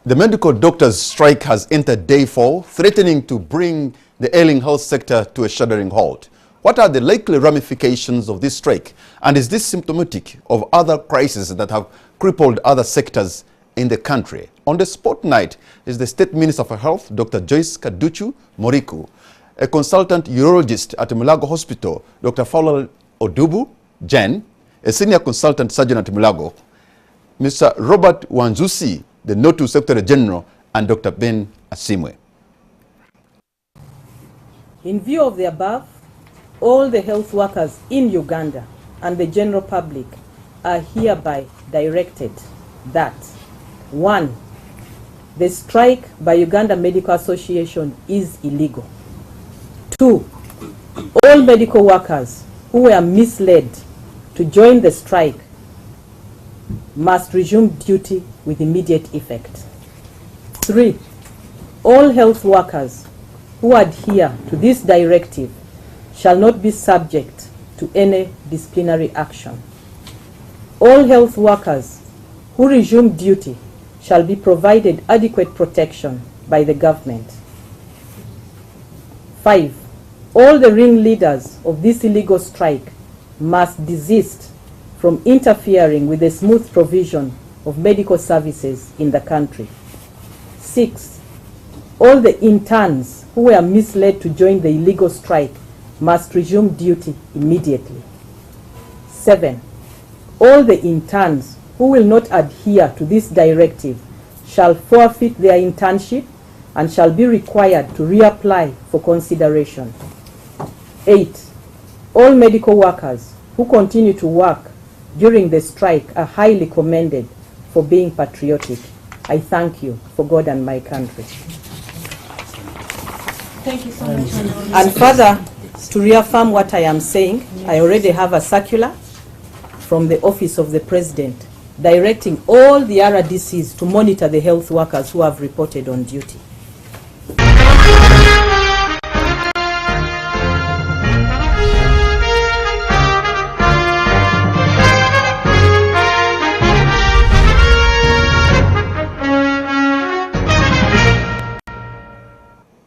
The medical doctors' strike has entered day 4, threatening to bring the ailing health sector to a shuddering halt. What are the likely ramifications of this strike? And is this symptomatic of other crises that have crippled other sectors in the country? On the spotlight is the State Minister for Health, Dr. Joyce Kaduchu Moriku, a consultant urologist at Mulago Hospital, Dr. Fowler Odubu Jen, a senior consultant surgeon at Mulago, Mr. Robert Wanzusi, the NOTU Secretary General, and Dr. Ben Asimwe. In view of the above, all the health workers in Uganda and the general public are hereby directed that 1. The strike by Uganda Medical Association is illegal. 2. All medical workers who were misled to join the strike must resume duty with immediate effect. 3. All health workers who adhere to this directive shall not be subject to any disciplinary action. All health workers who resume duty shall be provided adequate protection by the government. 5. All the ringleaders of this illegal strike must desist from interfering with the smooth provision of medical services in the country. 6. All the interns who were misled to join the illegal strike must resume duty immediately. 7. All the interns who will not adhere to this directive shall forfeit their internship and shall be required to reapply for consideration. 8. All medical workers who continue to work during the strike are highly commended for being patriotic. I thank you for God and my country. Thank you so much. And further, to reaffirm what I am saying, I already have a circular from the Office of the President directing all the RDCs to monitor the health workers who have reported on duty.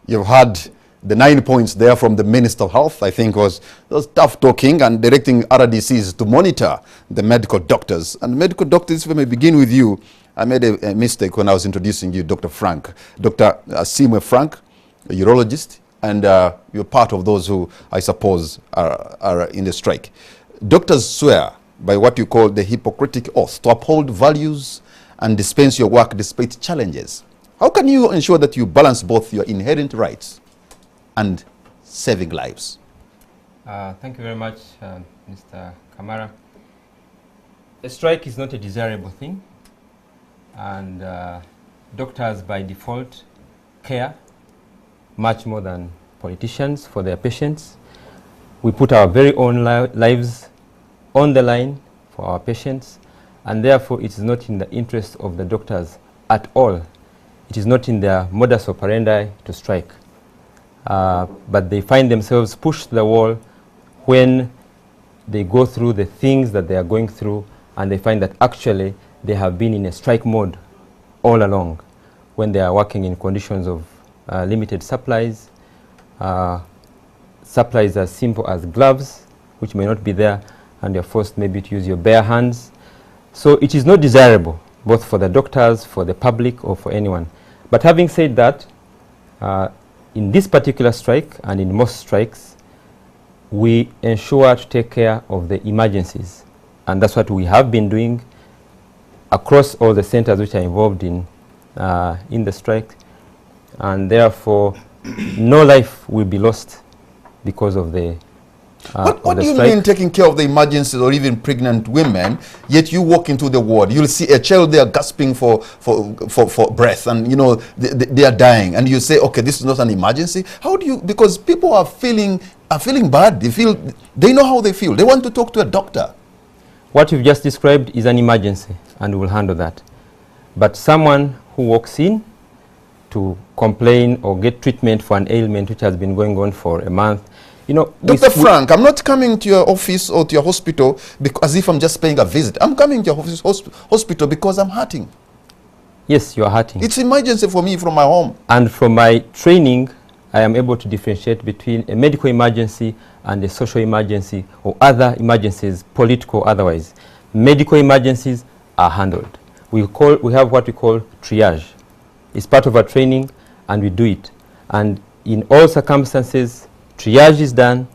You've had the 9 points there from the Minister of Health. I think was tough talking and directing RDCs to monitor the medical doctors. And medical doctors, if I may begin with you, I made a mistake when I was introducing you, Dr. Frank. Dr. Asimwe Frank, a urologist, and you're part of those who, I suppose, are in the strike. Doctors swear by what you call the Hippocratic Oath to uphold values and dispense your work despite challenges. How can you ensure that you balance both your inherent rights and saving lives? Thank you very much, Mr. Kamara. A strike is not a desirable thing, and doctors by default care much more than politicians for their patients. We put our very own lives on the line for our patients, and therefore it is not in the interest of the doctors at all. It is not in their modus operandi to strike. But they find themselves pushed to the wall when they go through the things that they are going through, and they find that actually they have been in a strike mode all along when they are working in conditions of limited supplies, supplies as simple as gloves, which may not be there, and you're forced maybe to use your bare hands. So it is not desirable, both for the doctors, for the public, or for anyone. But having said that, in this particular strike and in most strikes, we ensure to take care of the emergencies. And that's what we have been doing across all the centers which are involved in the strike. And therefore, no life will be lost because of the What do you mean taking care of the emergencies or even pregnant women, yet you walk into the ward, you'll see a child there gasping for breath, and you know they are dying, and you say, okay, this is not an emergency? How do you, because people are feeling bad, they know how they feel, they want to talk to a doctor. What you've just described is an emergency, and we'll handle that. But someone who walks in to complain or get treatment for an ailment which has been going on for a month, you know, Dr. Frank, I'm not coming to your office or to your hospital as if I'm just paying a visit. I'm coming to your hospital because I'm hurting. Yes, you are hurting. It's emergency for me from my home. And from my training, I am able to differentiate between a medical emergency and a social emergency or other emergencies, political otherwise. Medical emergencies are handled. We have what we call triage. It's part of our training, and we do it. And in all circumstances, triage is done,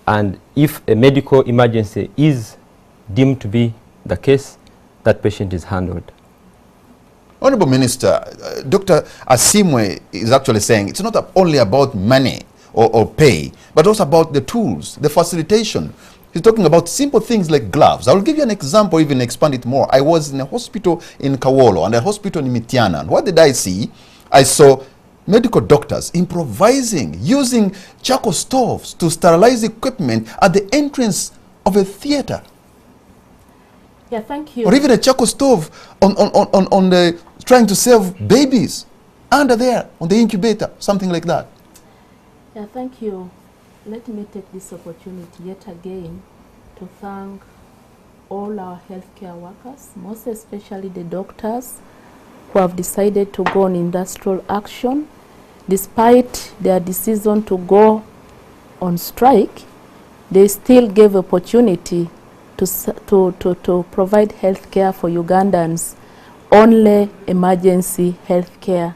and if a medical emergency is deemed to be the case, that patient is handled. Honorable Minister, Dr. Asimwe is actually saying it's not only about money or pay, but also about the tools, the facilitation. He's talking about simple things like gloves. I will give you an example, even expand it more. I was in a hospital in Kawolo and a hospital in Mitiana. And what did I see? I saw medical doctors improvising, using charcoal stoves to sterilize equipment at the entrance of a theater. Yeah, thank you. Or even a charcoal stove on the trying to save babies under there on the incubator, something like that. Yeah, thank you. Let me take this opportunity yet again to thank all our healthcare workers, most especially the doctors who have decided to go on industrial action. Despite their decision to go on strike, they still gave opportunity to provide health care for Ugandans, only emergency health care.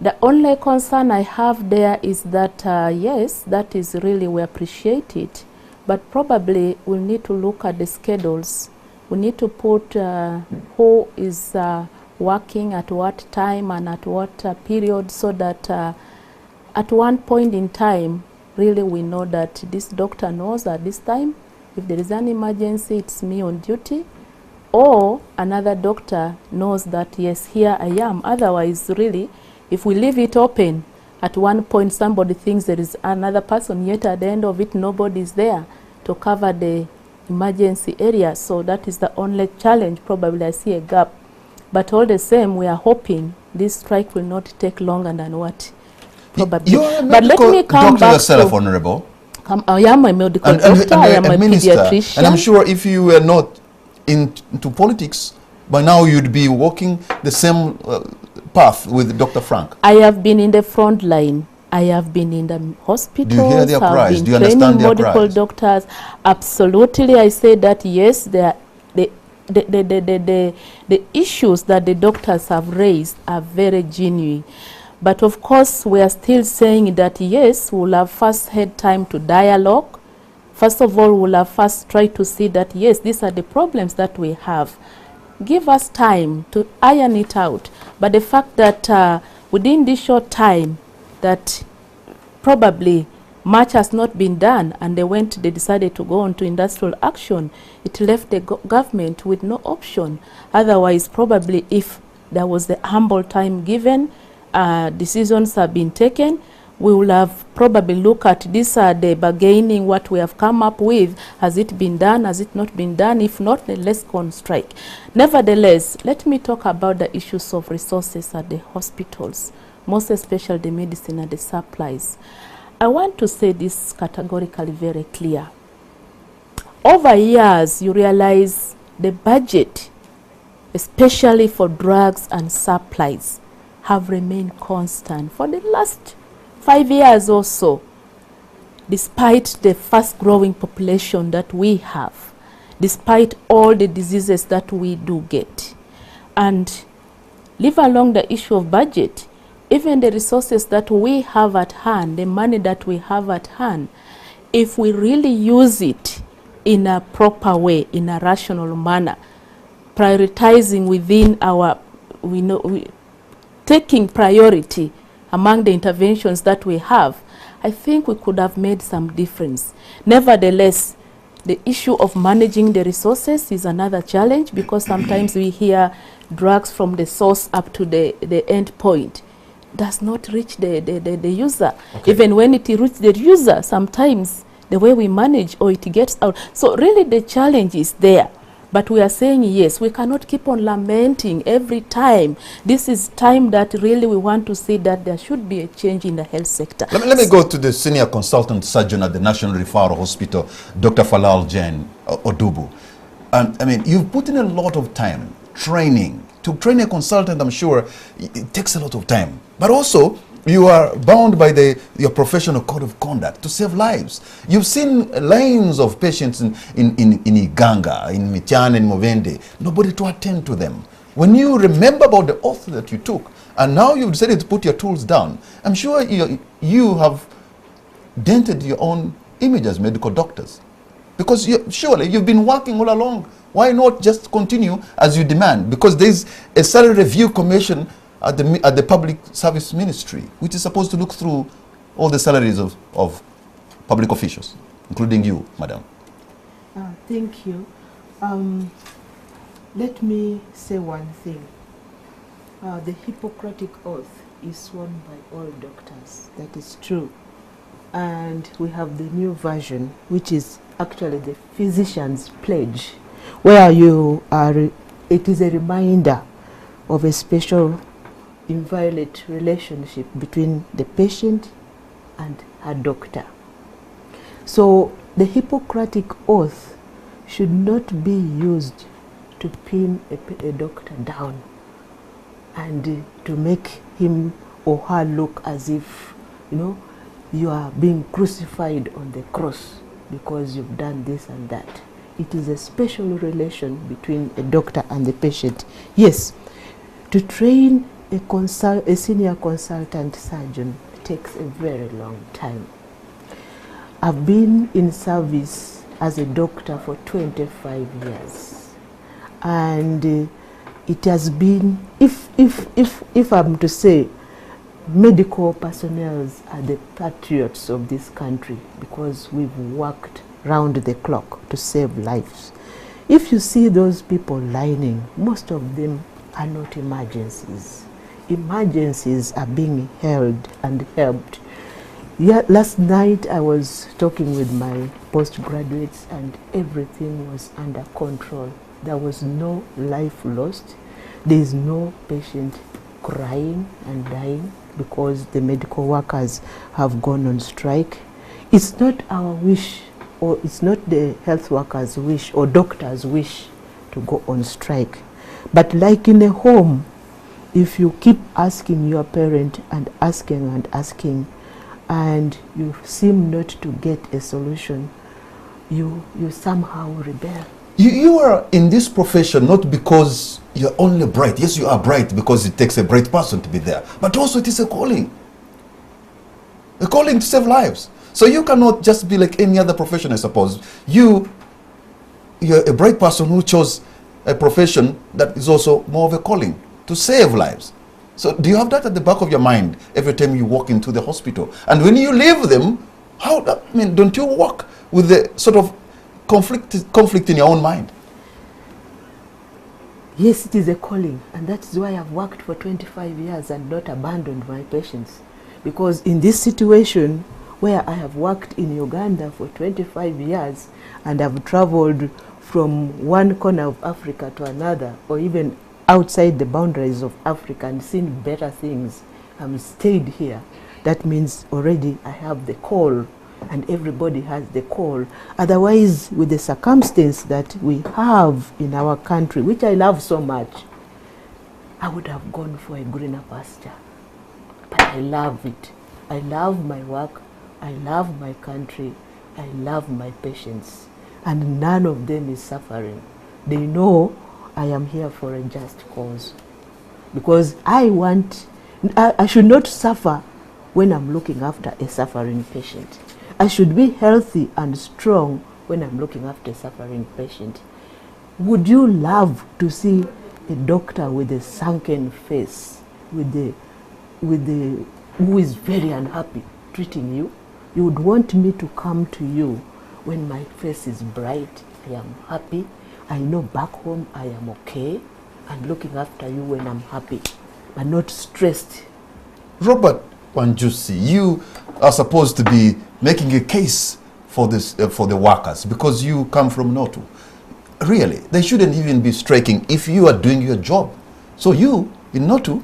The only concern I have there is that, yes, that is really, we appreciate it, but probably we'll need to look at the schedules. We need to put who is working at what time and at what period, so that at one point in time, really we know that this doctor knows at this time, if there is an emergency, it's me on duty, or another doctor knows that, yes, here I am. Otherwise, really, if we leave it open, at one point somebody thinks there is another person, yet at the end of it, nobody is there to cover the emergency area. So that is the only challenge. Probably I see a gap. But all the same, we are hoping this strike will not take longer than what probably. You're a but let me come doctor back yourself, to, Honorable. I am a medical doctor, I am a minister, pediatrician. and I'm sure if you were not into politics, by now you'd be walking the same path with Dr. Frank. I have been in the front line. I have been in the hospitals. Do you hear their price? I've Do you been understand training their medical price? doctors. Absolutely, I say that yes, the issues that the doctors have raised are very genuine. But of course, we are still saying that yes, we'll have first had time to dialogue. First of all, we'll have first tried to see that yes, these are the problems that we have. Give us time to iron it out. But the fact that within this short time, that probably much has not been done, and they decided to go on to industrial action, it left the government with no option. Otherwise, probably if there was the humble time given, decisions have been taken, we will have probably look at this, the bargaining, what we have come up with. Has it been done? Has it not been done? If not, then let's go on strike. Nevertheless, let me talk about the issues of resources at the hospitals, most especially the medicine and the supplies. I want to say this categorically very clear. Over years, you realize the budget, especially for drugs and supplies, have remained constant for the last 5 years or so, despite the fast-growing population that we have, despite all the diseases that we do get. And leave along the issue of budget, even the resources that we have at hand, the money that we have at hand, if we really use it in a proper way, in a rational manner, prioritizing within our, taking priority among the interventions that we have, I think we could have made some difference. Nevertheless, the issue of managing the resources is another challenge, because sometimes we hear drugs from the source up to the end point does not reach the user. Okay. Even when it reaches the user, sometimes the way we manage, or it gets out. So really the challenge is there. But we are saying, yes, we cannot keep on lamenting every time. This is time that really we want to see that there should be a change in the health sector. Let me go to the senior consultant surgeon at the National Referral Hospital, Dr. Falal Jane Odubu. I mean, you've put in a lot of time training To train a consultant, I'm sure it takes a lot of time. But also, you are bound by your professional code of conduct to save lives. You've seen lines of patients in Iganga, in Mityana, in Movende, nobody to attend to them. When you remember about the oath that you took, and now you've decided to put your tools down, I'm sure you have dented your own image as medical doctors. Because surely you've been working all along. Why not just continue as you demand? Because there's a salary review commission at the Public Service Ministry, which is supposed to look through all the salaries of public officials, including you, madam. Thank you. Let me say one thing. The Hippocratic Oath is sworn by all doctors. That is true. And we have the new version, which is actually the physician's pledge, where it is a reminder of a special inviolate relationship between the patient and her doctor. So the Hippocratic Oath should not be used to pin a doctor down and to make him or her look as if, you are being crucified on the cross because you've done this and that. It is a special relation between a doctor and the patient. Yes, to train a senior consultant surgeon takes a very long time. I've been in service as a doctor for 25 years. And it has been, if I'm to say, medical personnel are the patriots of this country because we've worked round the clock to save lives. If you see those people lining, most of them are not emergencies. Emergencies are being held and helped. Last night I was talking with my postgraduates and everything was under control. There was no life lost. There is no patient crying and dying because the medical workers have gone on strike. It's not our wish, or it's not the health workers' wish or doctors' wish to go on strike. But like in a home, if you keep asking your parent and asking, and you seem not to get a solution, you somehow rebel. You are in this profession not because you're only bright. Yes, you are bright because it takes a bright person to be there. But also it is a calling. A calling to save lives. So you cannot just be like any other profession, I suppose. You're a bright person who chose a profession that is also more of a calling to save lives. So do you have that at the back of your mind every time you walk into the hospital? And when you leave them, don't you walk with the sort of conflict in your own mind? Yes, it is a calling, and that's why I've worked for 25 years and not abandoned my patients. Because in this situation where I have worked in Uganda for 25 years and I've traveled from one corner of Africa to another, or even outside the boundaries of Africa, and seen better things, I'm stayed here. That means already I have the call, and everybody has the call. Otherwise, with the circumstance that we have in our country, which I love so much, I would have gone for a greener pasture. But I love it. I love my work. I love my country. I love my patients. And none of them is suffering. They know I am here for a just cause. Because I should not suffer when I'm looking after a suffering patient. I should be healthy and strong when I'm looking after a suffering patient. Would you love to see a doctor with a sunken face, who is very unhappy treating you? You would want me to come to you when my face is bright, I am happy, I know back home I am okay, and looking after you when I'm happy, but not stressed. Robert Wanjusi, you are supposed to be making a case for this for the workers because you come from Notu. Really, they shouldn't even be striking if you are doing your job. So you, in Notu,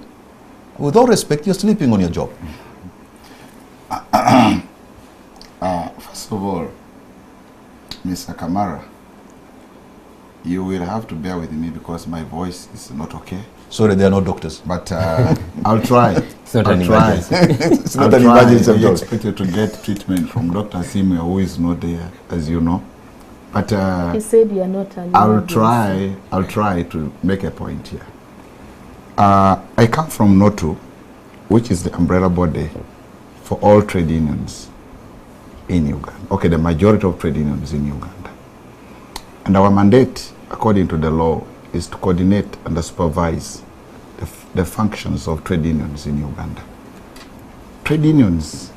with all respect, you're sleeping on your job. First of all, Mr. Kamara, you will have to bear with me because my voice is not okay. Sorry, they are not doctors. But I'll try. It's not I'll an try. emergency. It's not an emergency at We all. expected to get treatment from Dr. Simia, who is not there, as you know. But He said you are not an I'll emergency. try to make a point here. I come from NOTU, which is the umbrella body for all trade unions in Uganda. Okay, the majority of trade unions in Uganda. And our mandate, according to the law, is to coordinate and supervise the functions of trade unions in Uganda. Trade unions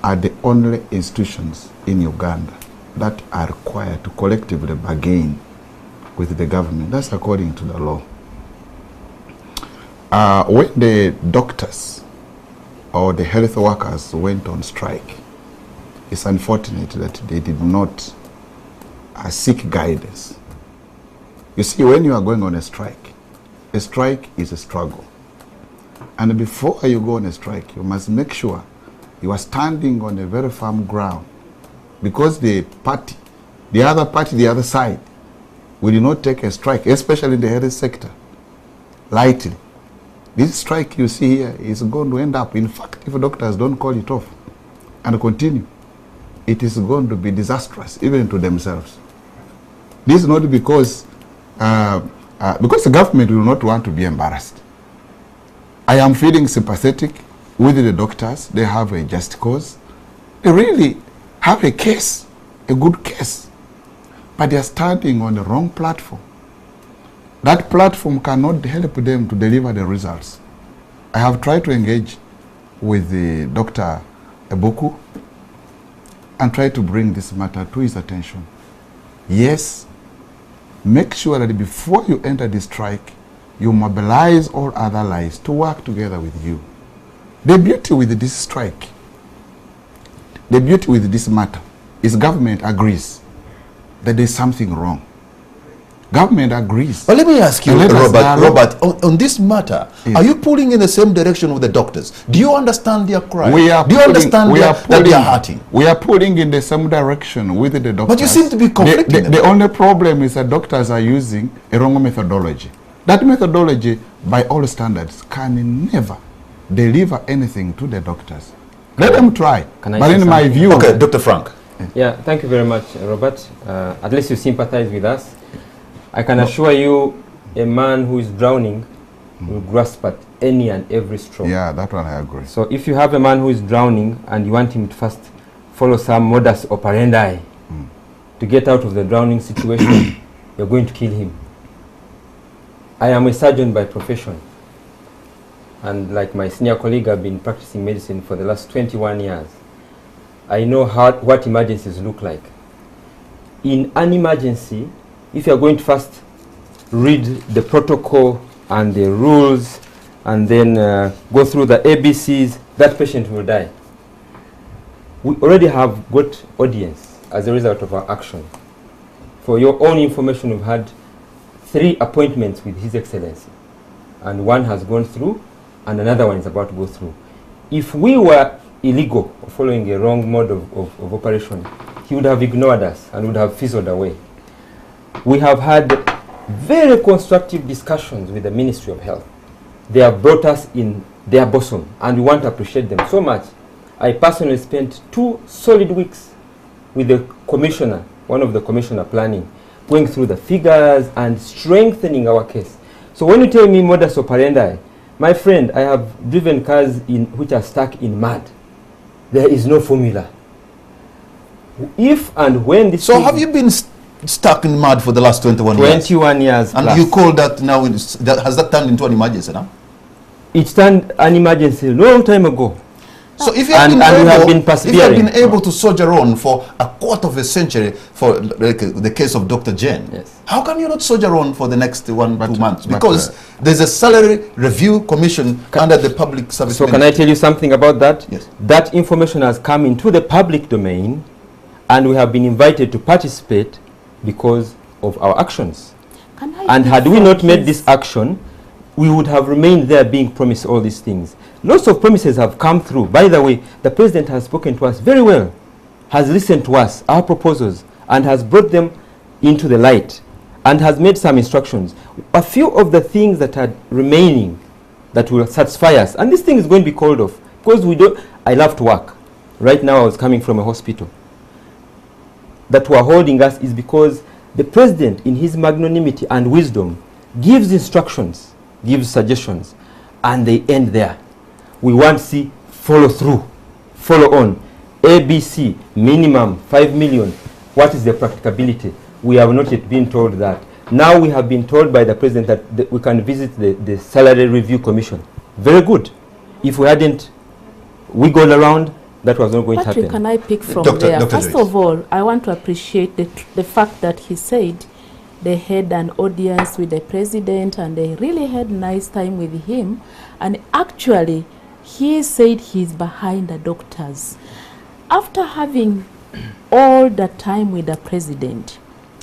are the only institutions in Uganda that are required to collectively bargain with the government. That's according to the law. When the doctors or the health workers went on strike, it's unfortunate that they did not seek guidance. You see, when you are going on a strike is a struggle. And before you go on a strike, you must make sure you are standing on a very firm ground, because the other side, will not take a strike, especially in the health sector, lightly. This strike you see here is going to end up, in fact, if doctors don't call it off and continue, it is going to be disastrous, even to themselves. This is not because the government will not want to be embarrassed. I am feeling sympathetic with the doctors. They have a just cause. They really have a case, a good case, but they are standing on the wrong platform. That platform cannot help them to deliver the results. I have tried to engage with Dr. Ebuku and try to bring this matter to his attention. Yes, make sure that before you enter the strike, you mobilize all other lives to work together with you. The beauty with this strike, the beauty with this matter, is government agrees that there's something wrong. Government agrees. But let me ask you, And let us Robert, on this matter, Yes. are you pulling in the same direction with the doctors? Do you understand their cry? We are Do you pulling- understand we are that they are hurting? We are pulling in the same direction with the doctors. But you seem to be conflicting The only problem is that doctors are using a wrong methodology. That methodology, by all standards, can never deliver anything to the doctors. Let them try. Can I But say in my something? view, Okay, Dr. Frank. Yeah, thank you very much, Robert. At least you sympathize with us. I can assure you, a man who is drowning will grasp at any and every straw. yeah, that one I agree. So if you have a man who is drowning and you want him to first follow some modus operandi to get out of the drowning situation, you're going to kill him. I am a surgeon by profession. And like my senior colleague, I've been practicing medicine for the last 21 years. I know what emergencies look like. In an emergency, if you're going to first read the protocol and the rules and then go through the ABCs, that patient will die. We already have got audience as a result of our action. For your own information, we've had 3 appointments with His Excellency, and one has gone through and another one is about to go through. If we were illegal or following a wrong mode of operation, he would have ignored us and would have fizzled away. We have had very constructive discussions with the Ministry of Health. They have brought us in their bosom and we want to appreciate them so much. I personally spent 2 solid weeks with the commissioner, one of the commissioner planning, going through the figures and strengthening our case. So when you tell me modus operandi, my friend, I have driven cars which are stuck in mud. There is no formula. If and when this... So have you been stuck in mud for the last 21 years? 21 years And plus. you call that now, has that turned into an emergency now? It turned an emergency a long time ago. So if you And we have been if you have persevering. been able to soldier on for a quarter of a century for like, the case of Dr. Jen, Yes. how come you not soldier on for the next 2 months? but, Because there's a salary review commission under the public service. So can I tell you something about that? Yes. That information has come into the public domain and we have been invited to participate because of our actions. Can I And had we differ, not made please? this action, we would have remained there being promised all these things. Lots of promises have come through. By the way, the president has spoken to us very well, has listened to us, our proposals, and has brought them into the light. and has made some instructions. A few of the things that are remaining that will satisfy us, and this thing is going to be called off, because we don't, I love to work. Right now I was coming from a hospital. That were holding us is because the president, in his magnanimity and wisdom, gives instructions, gives suggestions, and they end there. We want to see follow through, follow on. ABC, minimum 5 million. What is the practicability? We have not yet been told that. Now we have been told by the president that we can visit the Salary Review Commission. Very good. If we hadn't wiggled around, that was not going to happen. Patrick, can I pick from Dr. there? Dr. First Joyce. of all, I want to appreciate the fact that he said they had an audience with the president and they really had nice time with him. And actually, he said he's behind the doctors. After having all the time with the president,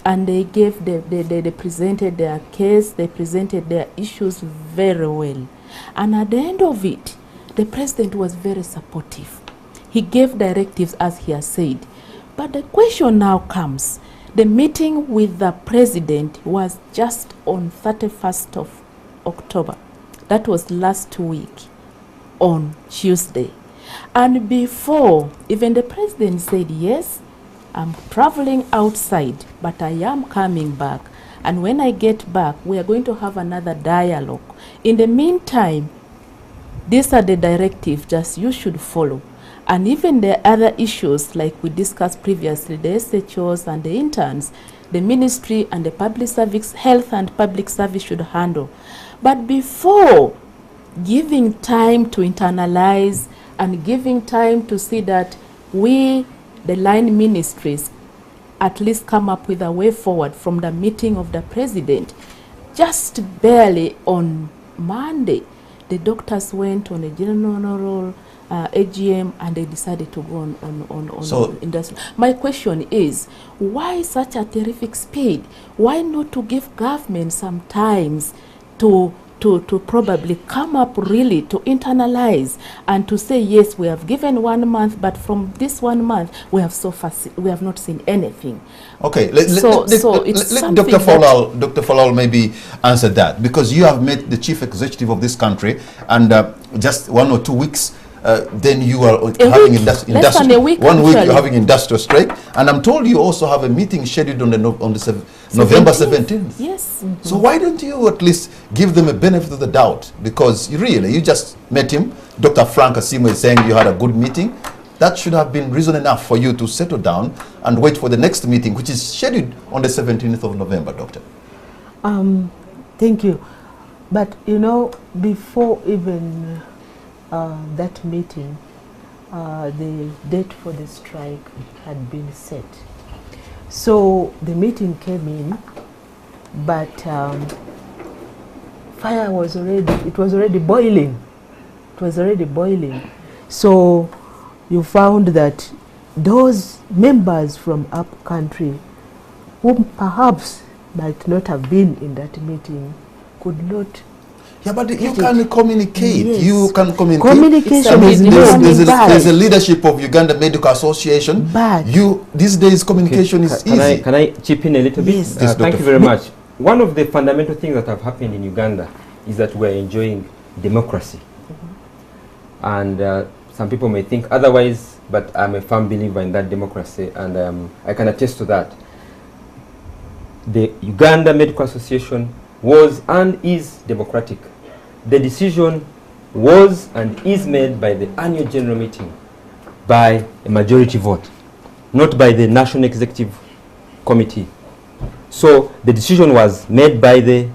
and they gave they presented their case, they presented their issues very well. And at the end of it, the president was very supportive. He gave directives as he has said. But the question now comes, the meeting with the president was just on 31st of October. That was last week on Tuesday. And before, even the president said, yes, I'm traveling outside, but I am coming back. And when I get back, we are going to have another dialogue. In the meantime, these are the directives just you should follow. And even the other issues, like we discussed previously, the SHOs and the interns, the ministry and the public service, health and public service should handle. But before giving time to internalize and giving time to see that we, the line ministries, at least come up with a way forward from the meeting of the president, just barely on Monday, the doctors went on a general AGM and they decided to go on industry. My question is, why such a terrific speed? Why not to give government some times to probably come up really to internalize and to say, yes, we have given 1 month, but from this 1 month we have so far we have not seen anything. Okay, let Dr. Falal maybe answer that, because you have met the chief executive of this country, and just 1 or 2 weeks then you are having you're having industrial strike, and I'm told you also have a meeting scheduled on November 17th. Yes. So why don't you at least give them a benefit of the doubt? Because you just met him. Dr. Frank Asimo is saying you had a good meeting. That should have been reason enough for you to settle down and wait for the next meeting, which is scheduled on the 17th of November, Doctor. Thank you. But before even that meeting, the date for the strike had been set. So the meeting came in, but fire was already boiling. It was already boiling. So you found that those members from up country, whom perhaps might not have been in that meeting, could not. Yeah, but you can communicate. Yes. You can communicate. Communication is there's a leadership of Uganda Medical Association. But these days communication is easy. Can I chip in a little bit? Yes. Thank you very much. One of the fundamental things that have happened in Uganda is that we're enjoying democracy. And some people may think otherwise, but I'm a firm believer in that democracy, and I can attest to that. The Uganda Medical Association was and is democratic. The decision was and is made by the annual general meeting by a majority vote, not by the National Executive Committee. So the decision was made by the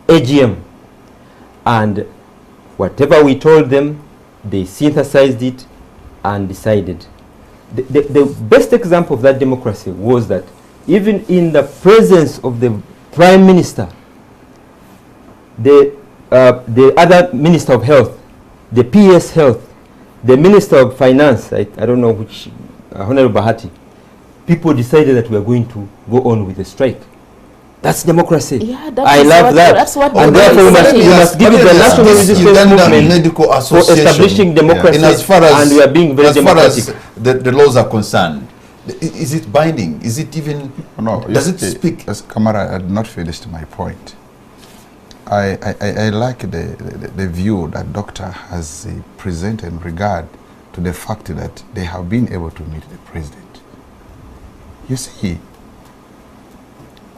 AGM, and whatever we told them, they synthesized it and decided. The best example of that democracy was that even in the presence of the Prime Minister, the other Minister of Health, the PS Health, the Minister of Finance, I don't know which, Honorable Bahati, people decided that we are going to go on with the strike. That's democracy. Yeah, I love that. That's what and therefore we must give it the National Resistance Movement Medical Association for establishing democracy, and as far as, and we are being very democratic. As far as the laws are concerned, Is it binding? Is it even, No, does it speak? As Kamara, I had not finished my point. I like the view that doctor has presented in regard to the fact that they have been able to meet the president. You see,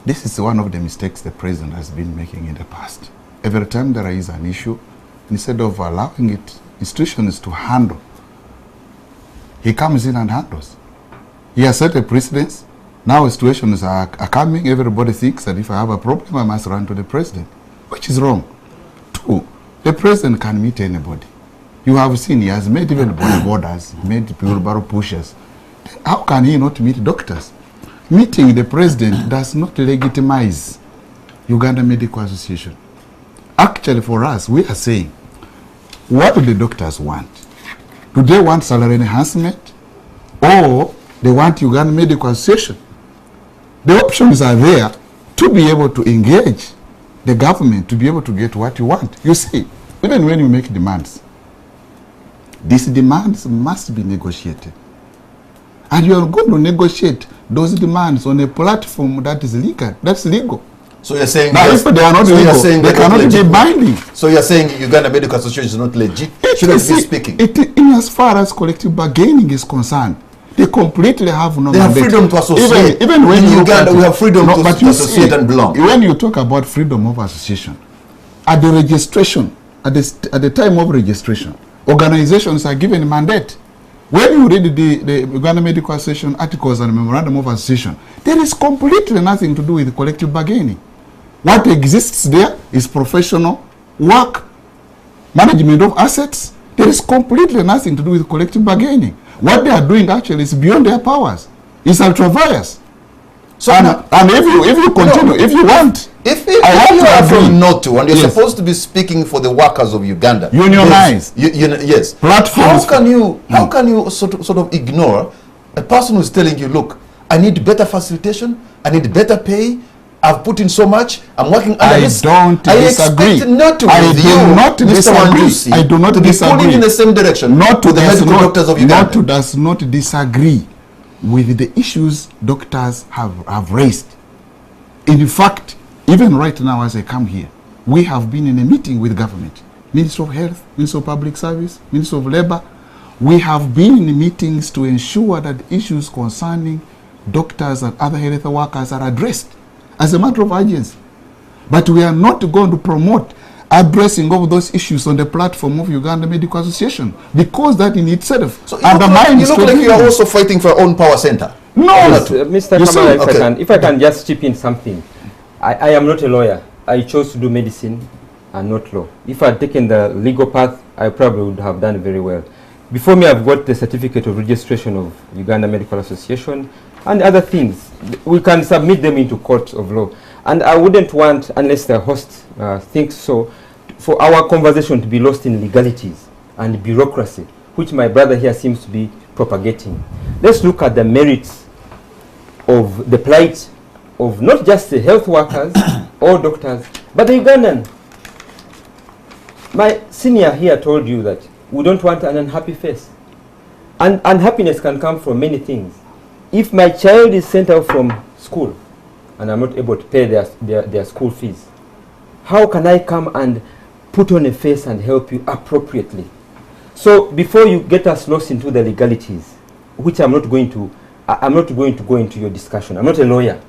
this is one of the mistakes the president has been making in the past. Every time there is an issue, instead of allowing institutions to handle, he comes in and handles. He has set a precedence. Now situations are coming. Everybody thinks that if I have a problem, I must run to the president, which is wrong. 2, the president can meet anybody. You have seen he has made even bodybuilders, made wheelbarrow pushers. How can he not meet doctors? Meeting the president does not legitimize Uganda Medical Association. Actually, for us, we are saying, what do the doctors want? Do they want salary enhancement, or they want Uganda Medical Association? The options are there to be able to engage the government to be able to get what you want. You see, even when you make demands, these demands must be negotiated. And you are going to negotiate those demands on a platform that is legal. That's legal. So you're saying, now, if they are not legal, they cannot be binding. So you're saying Uganda Medical Association is not legit? Shouldn't be speaking? In as far as collective bargaining is concerned, they completely have no They have freedom to associate. Even when in you Uganda, we have freedom to associate and belong. When you talk about freedom of association, at the registration, at the time of registration, organizations are given a mandate. When you read the Uganda Medical Association articles and memorandum of association, there is completely nothing to do with collective bargaining. What exists there is professional work, management of assets. There is completely nothing to do with collective bargaining. What they are doing actually is beyond their powers. It's ultra-vires. So and if you continue, if you want, if you are from Noto and you're supposed to be speaking for the workers of Uganda, unionize, yes, platforms. How can you sort of ignore a person who's telling you, look, I need better facilitation, I need better pay, I've put in so much, I'm working under this. I expect not to disagree. I do not disagree. Pulling in the same direction. Not to the medical doctors of Uganda. Not to does not disagree with the issues doctors have raised. In fact, even right now as I come here, we have been in a meeting with government, Minister of Health, Minister of Public Service, Minister of Labor. We have been in meetings to ensure that issues concerning doctors and other health workers are addressed as a matter of urgency. But we are not going to promote addressing of those issues on the platform of Uganda Medical Association, because that in itself undermines. You look like you are also fighting for your own power center. No, Mr. Kamara, if I can just chip in something. I am not a lawyer. I chose to do medicine and not law. If I had taken the legal path, I probably would have done very well. Before me, I've got the certificate of registration of Uganda Medical Association and other things. We can submit them into court of law. And I wouldn't want, unless the host thinks so, for our conversation to be lost in legalities and bureaucracy, which my brother here seems to be propagating. Let's look at the merits of the plight of not just the health workers or doctors, but the Ugandan. My senior here told you that we don't want an unhappy face. And unhappiness can come from many things. If my child is sent out from school and I'm not able to pay their school fees, how can I come and put on a face and help you appropriately? So before you get us lost into the legalities, which I'm not going to go into your discussion. I'm not a lawyer.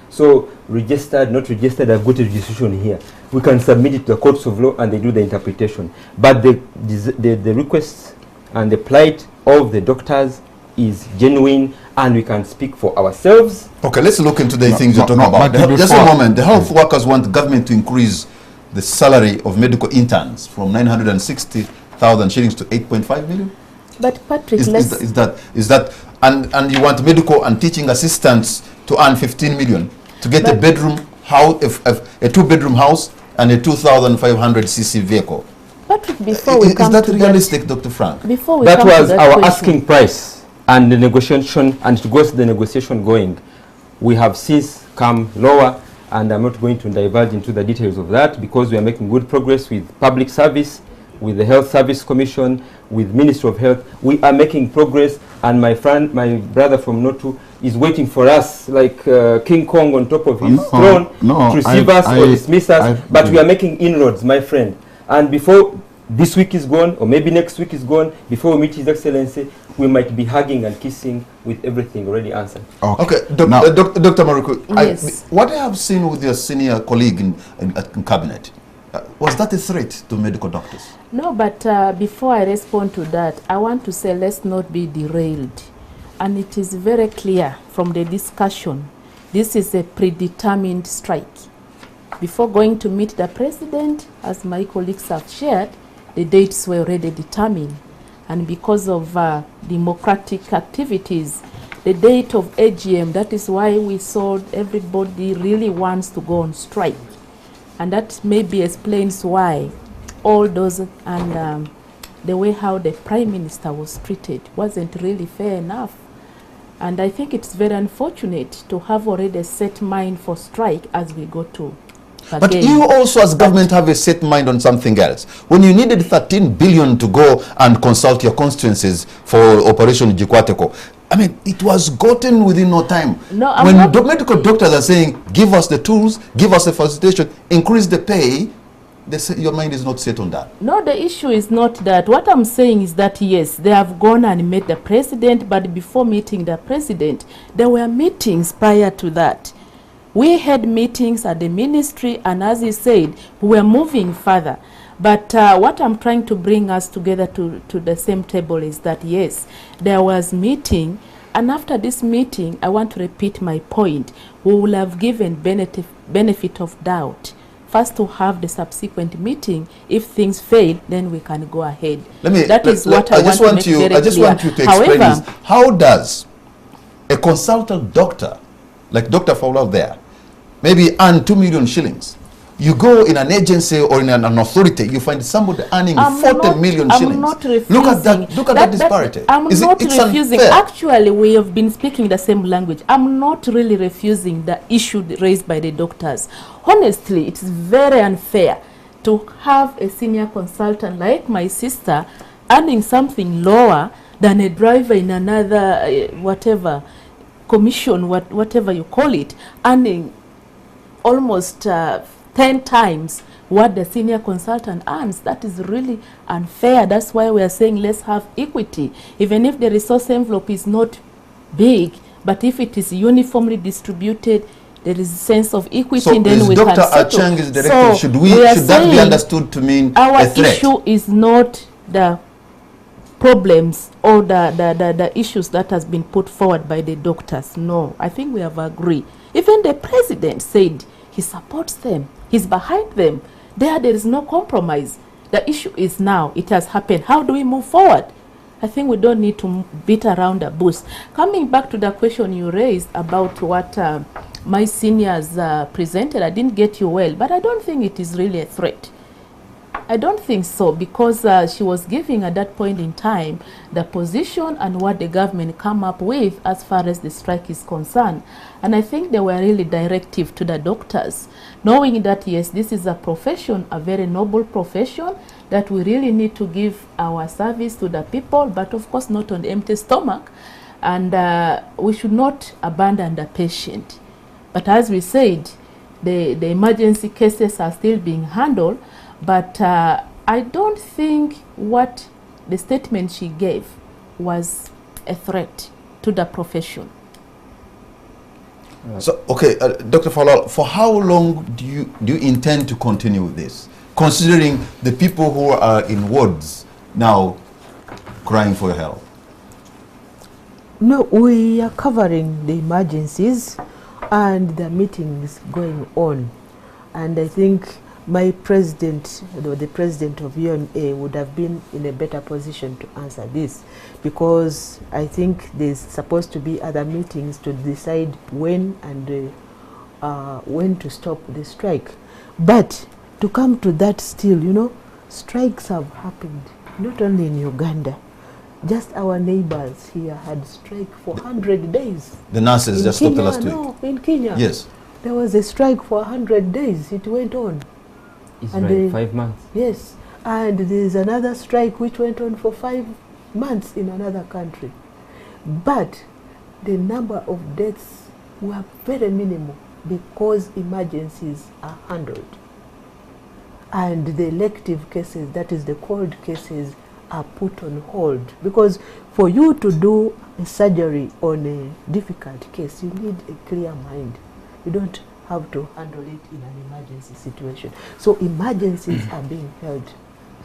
So registered, not registered, I've got a registration here. We can submit it to the courts of law and they do the interpretation. But the requests and the plight of the doctors is genuine, and we can speak for ourselves. Okay, let's look into the things you're talking about. Just a moment. The health workers want the government to increase the salary of medical interns from 960,000 shillings to 8.5 million. But Patrick, is that and you want medical and teaching assistants to earn 15 million to get a bedroom house, a 2-bedroom house and a 2,500cc vehicle. Patrick, before we come is that to realistic, Dr. Frank? Before we that come was to that our question. asking price, and the negotiation, and to go to the negotiation going. We have since come lower, and I'm not going to divulge into the details of that because we are making good progress with public service, with the Health Service Commission, with Ministry of Health. We are making progress, and my brother from Notu is waiting for us like King Kong on top of his throne to receive us or dismiss us. But we are making inroads, my friend. And before this week is gone, or maybe next week is gone, before we meet His Excellency, we might be hugging and kissing with everything already answered. Okay, Dr. Maruku, Yes. what I have seen with your senior colleague in cabinet, was that a threat to medical doctors? No, but before I respond to that, I want to say let's not be derailed. And it is very clear from the discussion, this is a predetermined strike. Before going to meet the president, as my colleagues have shared, the dates were already determined. And because of democratic activities, the date of AGM, that is why we saw everybody really wants to go on strike. And that maybe explains why all those and the way how the Prime Minister was treated wasn't really fair enough. And I think it's very unfortunate to have already a set mind for strike as we go to. But you also as government have a set mind on something else. When you needed 13 billion to go and consult your constituencies for Operation Jikwateko, I mean, it was gotten within no time. No, when medical doctors are saying, give us the tools, give us the facilitation, increase the pay, they say your mind is not set on that. No, the issue is not that. What I'm saying is that, yes, they have gone and met the president, but before meeting the president, there were meetings prior to that. We had meetings at the ministry, and as he said, we were moving further. But what I'm trying to bring us together to the same table is that, yes, there was meeting, and after this meeting, I want to repeat my point. We will have given benefit of doubt. First to have the subsequent meeting. If things fail, then we can go ahead. I just want you to explain this. How does a consultant doctor, like Dr. Fowler there, maybe earn 2 million shillings? You go in an agency or in an authority, you find somebody earning 40 million shillings. I'm not refusing. Look at that disparity. I'm not refusing. Unfair. Actually, we have been speaking the same language. I'm not really refusing the issue raised by the doctors. Honestly, it's very unfair to have a senior consultant like my sister earning something lower than a driver in another, whatever, commission, whatever you call it, earning almost 10 times what the senior consultant earns. That is really unfair. That's why we are saying let's have equity. Even if the resource envelope is not big, but if it is uniformly distributed, there is a sense of equity, so then we Dr. can settle. Achang is directive. So should that be understood to mean our a threat? issue is not the problems or the issues that has been put forward by the doctors. No, I think we have agreed. Even the president said he supports them. He's behind them. There is no compromise. The issue is now, it has happened. How do we move forward? I think we don't need to beat around the bush. Coming back to the question you raised about what my seniors presented, I didn't get you well, but I don't think it is really a threat. I don't think so, because she was giving at that point in time the position and what the government come up with as far as the strike is concerned. And I think they were really directive to the doctors, knowing that, yes, this is a profession, a very noble profession, that we really need to give our service to the people, but of course not on empty stomach. And we should not abandon the patient. But as we said, the emergency cases are still being handled. But I don't think what the statement she gave was a threat to the profession. So, okay, Dr. Falal, for how long do you intend to continue with this, considering the people who are in wards now crying for help? No, we are covering the emergencies and the meetings going on. And I think my president, the president of UMA, would have been in a better position to answer this, because I think there's supposed to be other meetings to decide when and when to stop the strike. But to come to that still, you know, strikes have happened, not only in Uganda. Just our neighbors here had strike for 100 days. The nurses just stopped last week. No, in Kenya. Yes. There was a strike for 100 days. It went on. Israel, 5 months. Yes. And there is another strike which went on for 5 months in another country. But the number of deaths were very minimal because emergencies are handled. And the elective cases, that is the cold cases, are put on hold. Because for you to do a surgery on a difficult case, you need a clear mind. You don't have to handle it in an emergency situation. So emergencies are being held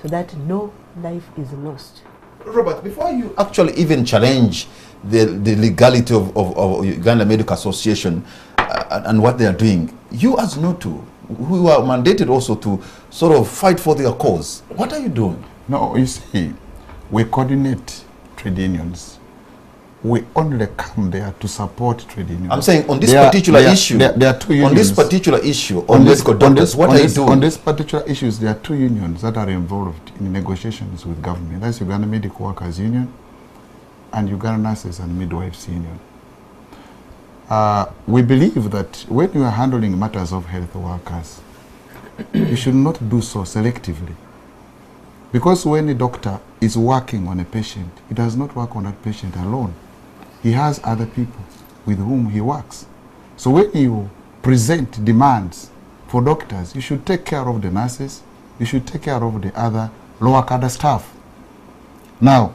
so that no life is lost. Robert, before you actually even challenge the legality of Uganda Medical Association and what they are doing, you as NOTU, who are mandated also to sort of fight for their cause, what are you doing? No, you see, we coordinate trade unions. We only come there to support trade unions. I'm saying on this particular issue, there are two unions. On this particular issue, on medical doctors, what are you doing? On these particular issues, there are two unions that are involved in negotiations with government. That's Uganda Medical Workers Union and Uganda Nurses and Midwives Union. We believe that when you are handling matters of health workers, you should not do so selectively. Because when a doctor is working on a patient, he does not work on that patient alone. He has other people with whom he works. So when you present demands for doctors, you should take care of the nurses, you should take care of the other lower cadre staff. Now,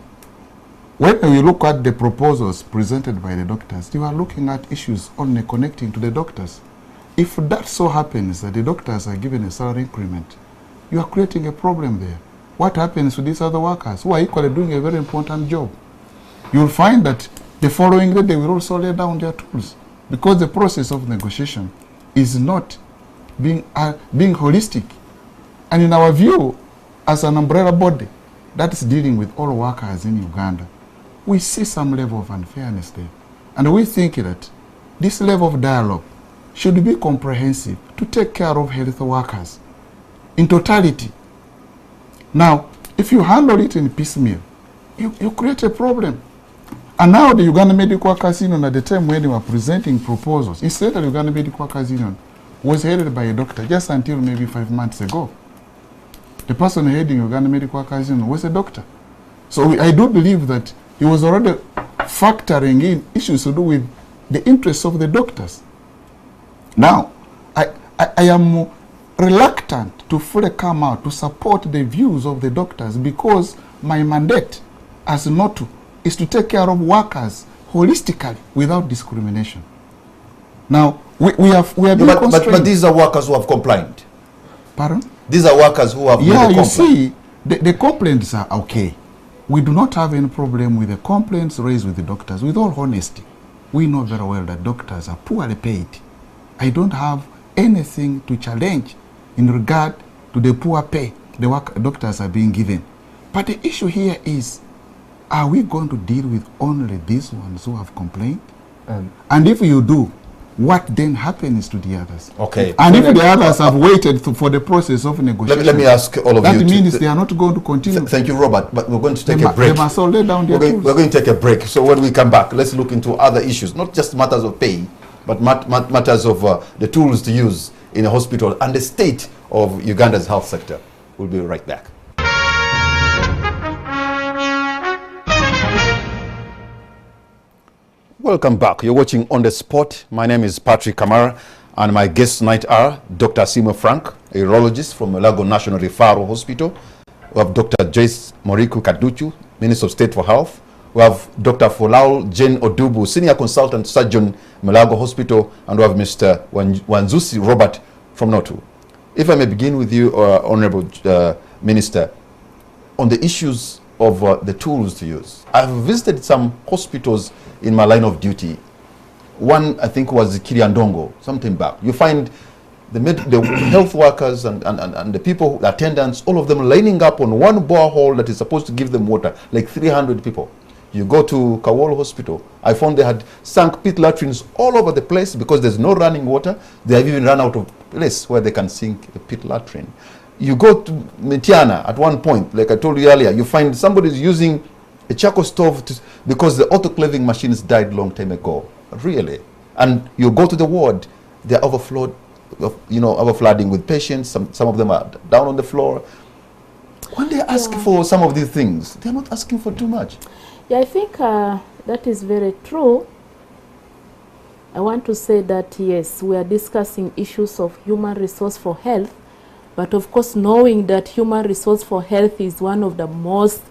when we look at the proposals presented by the doctors, you are looking at issues only connecting to the doctors. If that so happens that the doctors are given a salary increment, you are creating a problem there. What happens to these other workers who are equally doing a very important job? You will find that the following day they will also lay down their tools, because the process of negotiation is not being holistic. And in our view, as an umbrella body that is dealing with all workers in Uganda, we see some level of unfairness there. And we think that this level of dialogue should be comprehensive to take care of health workers in totality. Now, if you handle it in piecemeal, you create a problem. And now the Uganda Medical Workers Union, at the time when they were presenting proposals, instead of the Uganda Medical Workers Union was headed by a doctor just until maybe 5 months ago. The person heading Uganda Medical Workers Union was a doctor. So I do believe that he was already factoring in issues to do with the interests of the doctors. Now, I am reluctant to fully come out to support the views of the doctors because my mandate as NOTU is to take care of workers holistically without discrimination. Now, we are being constrained. But these are workers who have complained. Pardon? These are workers who have made a complaint. You see, the complaints are okay. We do not have any problem with the complaints raised with the doctors. With all honesty, we know very well that doctors are poorly paid. I don't have anything to challenge in regard to the poor pay the doctors are being given. But the issue here is, are we going to deal with only these ones who have complained? And if you do, what then happens to the others? Okay. And if the others have waited for the process of negotiation, let me ask all of you. That means they are not going to continue. Thank you, Robert. But we're going to take a break. They must all lay down their tools. We're going to take a break. So when we come back, let's look into other issues, not just matters of pay, but matters of the tools to use in a hospital and the state of Uganda's health sector. We'll be right back. Welcome back. You're watching On The Spot. My name is Patrick Kamara, and my guests tonight are Dr. Simo Frank, a urologist from Mulago National Referral Hospital. We have Dr. Joyce Moriku Kaduchu, Minister of State for Health. We have Dr. Folau Jane Odubu, Senior Consultant Surgeon, Mulago Hospital, and we have Mr. Wanzusi Robert from NOTU. If I may begin with you, Honorable Minister, on the issues of the tools to use. I've visited some hospitals in my line of duty. One, I think, was Kiriandongo, something back. You find the health workers and the people, the attendants, all of them lining up on one borehole that is supposed to give them water, like 300 people. You go to Kawolo Hospital, I found they had sunk pit latrines all over the place because there's no running water. They have even run out of place where they can sink a pit latrine. You go to Metiana at one point, like I told you earlier, you find somebody's using a charcoal stove because the autoclaving machines died long time ago. Really. And you go to the ward, they're overflowed, overflooding with patients. Some of them are down on the floor. When they ask for some of these things, they're not asking for too much. Yeah, I think that is very true. I want to say that, yes, we are discussing issues of human resource for health, but of course knowing that human resource for health is one of the most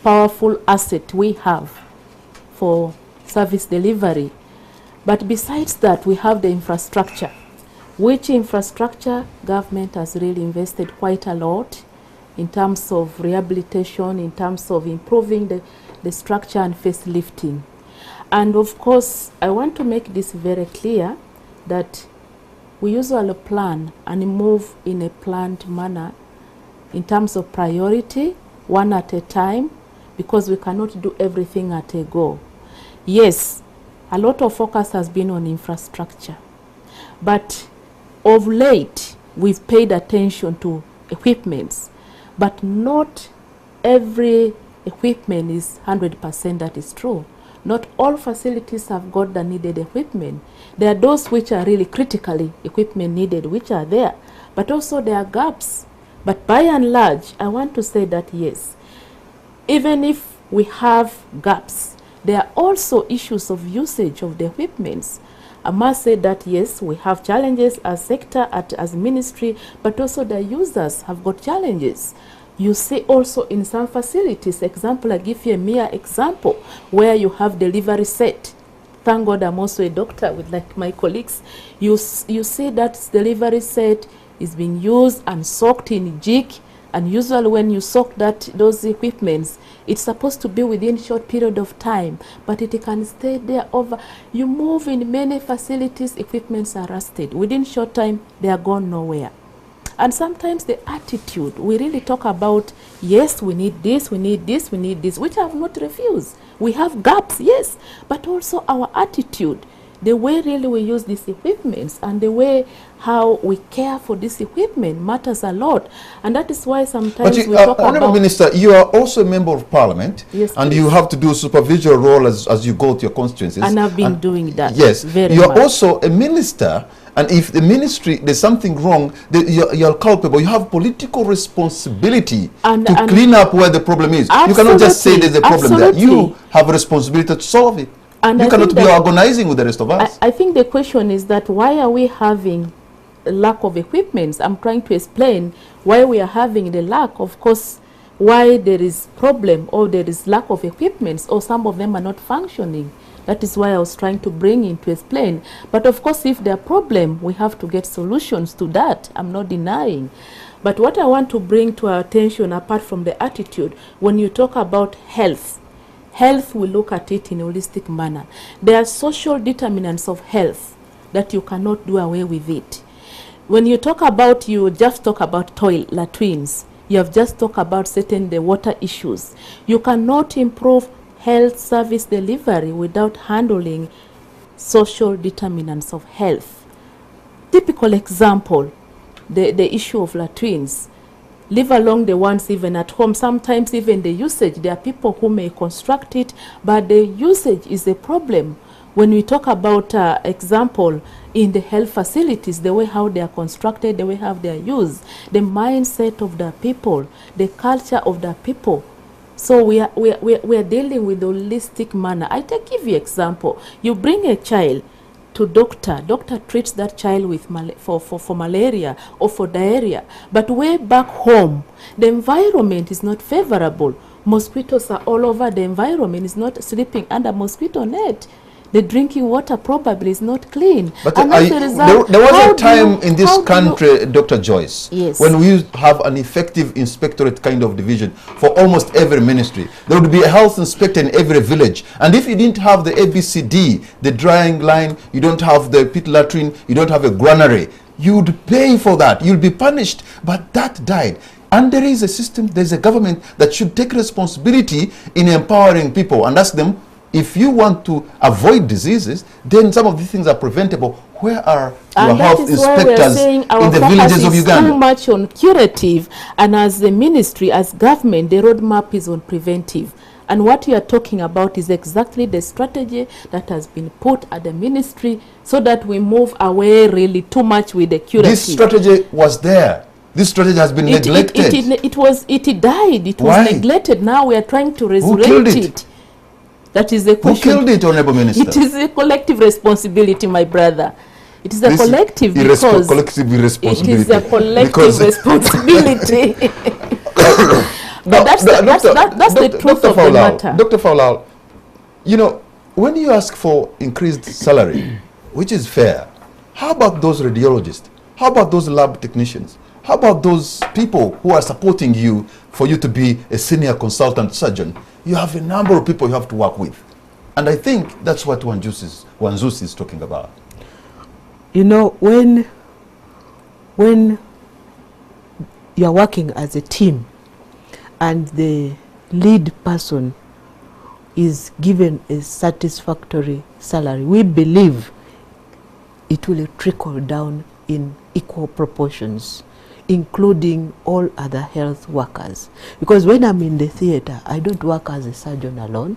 powerful assets we have for service delivery. But besides that, we have the infrastructure, which infrastructure government has really invested quite a lot in terms of rehabilitation, in terms of improving the structure and facelifting. And of course, I want to make this very clear that we usually plan and move in a planned manner in terms of priority, one at a time, because we cannot do everything at a go. Yes, a lot of focus has been on infrastructure, but of late, we've paid attention to equipments, but not every equipment is 100% that is true. Not all facilities have got the needed equipment. There are those which are really critically equipment needed, which are there, but also there are gaps. But by and large, I want to say that yes, even if we have gaps, there are also issues of usage of the equipments. I must say that yes, we have challenges as sector, as ministry, but also the users have got challenges. You see also in some facilities, example, I give you a mere example, where you have delivery set. Thank God I'm also a doctor with like my colleagues. You see that delivery set is being used and soaked in jig, and usually when you soak those equipments, it's supposed to be within short period of time, but it can stay there over. You move in many facilities, equipments are rusted. Within short time, they are gone nowhere. And sometimes the attitude, we really talk about, yes, we need this, we need this, we need this, which I have not refused. We have gaps, yes, but also our attitude, the way really we use these equipments and the way how we care for this equipment matters a lot. And that is why sometimes we talk about... Honourable Minister, you are also a member of Parliament, yes, and please. you have to do a supervisory role as you go to your constituencies. And I've been doing that. Yes, very you are much. also a minister, and if the ministry, there's something wrong, you're culpable. You have political responsibility to clean up where the problem is. Absolutely. You cannot just say there's a problem there. You have a responsibility to solve it. And you I cannot be organizing with the rest of us. I think the question is that why are we having a lack of equipments? I'm trying to explain why we are having the lack. Of course, why there is problem or there is lack of equipments, or some of them are not functioning. That is why I was trying to bring in to explain. But of course, if there are problems, we have to get solutions to that. I'm not denying. But what I want to bring to our attention, apart from the attitude, when you talk about health, we look at it in a holistic manner. There are social determinants of health that you cannot do away with it. When you talk about, you just talk about latrines. You have just talked about the water issues. You cannot improve health service delivery without handling social determinants of health. Typical example, the issue of latrines. Leave along the ones even at home. Sometimes even the usage, there are people who may construct it, but the usage is a problem. When we talk about example in the health facilities, the way how they are constructed, the way how they are used, the mindset of the people, the culture of the people. So we are dealing with a holistic manner. I give you example. You bring a child to doctor treats that child with for malaria or for diarrhea, but way back home the environment is not favorable. Mosquitoes are all over the environment. Is not sleeping under mosquito net. The drinking water probably is not clean. But there was a time in this country, Dr. Joyce, yes, when we have an effective inspectorate kind of division for almost every ministry. There would be a health inspector in every village. And if you didn't have the ABCD, the drying line, you don't have the pit latrine, you don't have a granary, you'd pay for that. You'll be punished. But that died. And there is a system, there's a government that should take responsibility in empowering people and ask them, if you want to avoid diseases, then some of these things are preventable. Where are your health inspectors in the villages of Uganda? Too much on curative, and as the ministry, as government, the roadmap is on preventive. And what you are talking about is exactly the strategy that has been put at the ministry so that we move away really too much with the curative. This strategy was there. This strategy has been neglected. It died. It Why? was neglected. Now we are trying to killed resurrect it? it. That is the Who question. killed it, Honorable Minister? It is a collective responsibility, my brother. It is a This collective because collective irresponsibility. it is a collective Because- responsibility. But that's the truth of the matter. Dr. Faulal, you know, when you ask for increased salary, which is fair, how about those radiologists? How about those lab technicians? How about those people who are supporting you for you to be a senior consultant surgeon? You have a number of people you have to work with. And I think that's what Wanzusi is talking about. You know, when you're working as a team and the lead person is given a satisfactory salary, we believe it will trickle down in equal proportions, including all other health workers. Because when I'm in the theater, I don't work as a surgeon alone.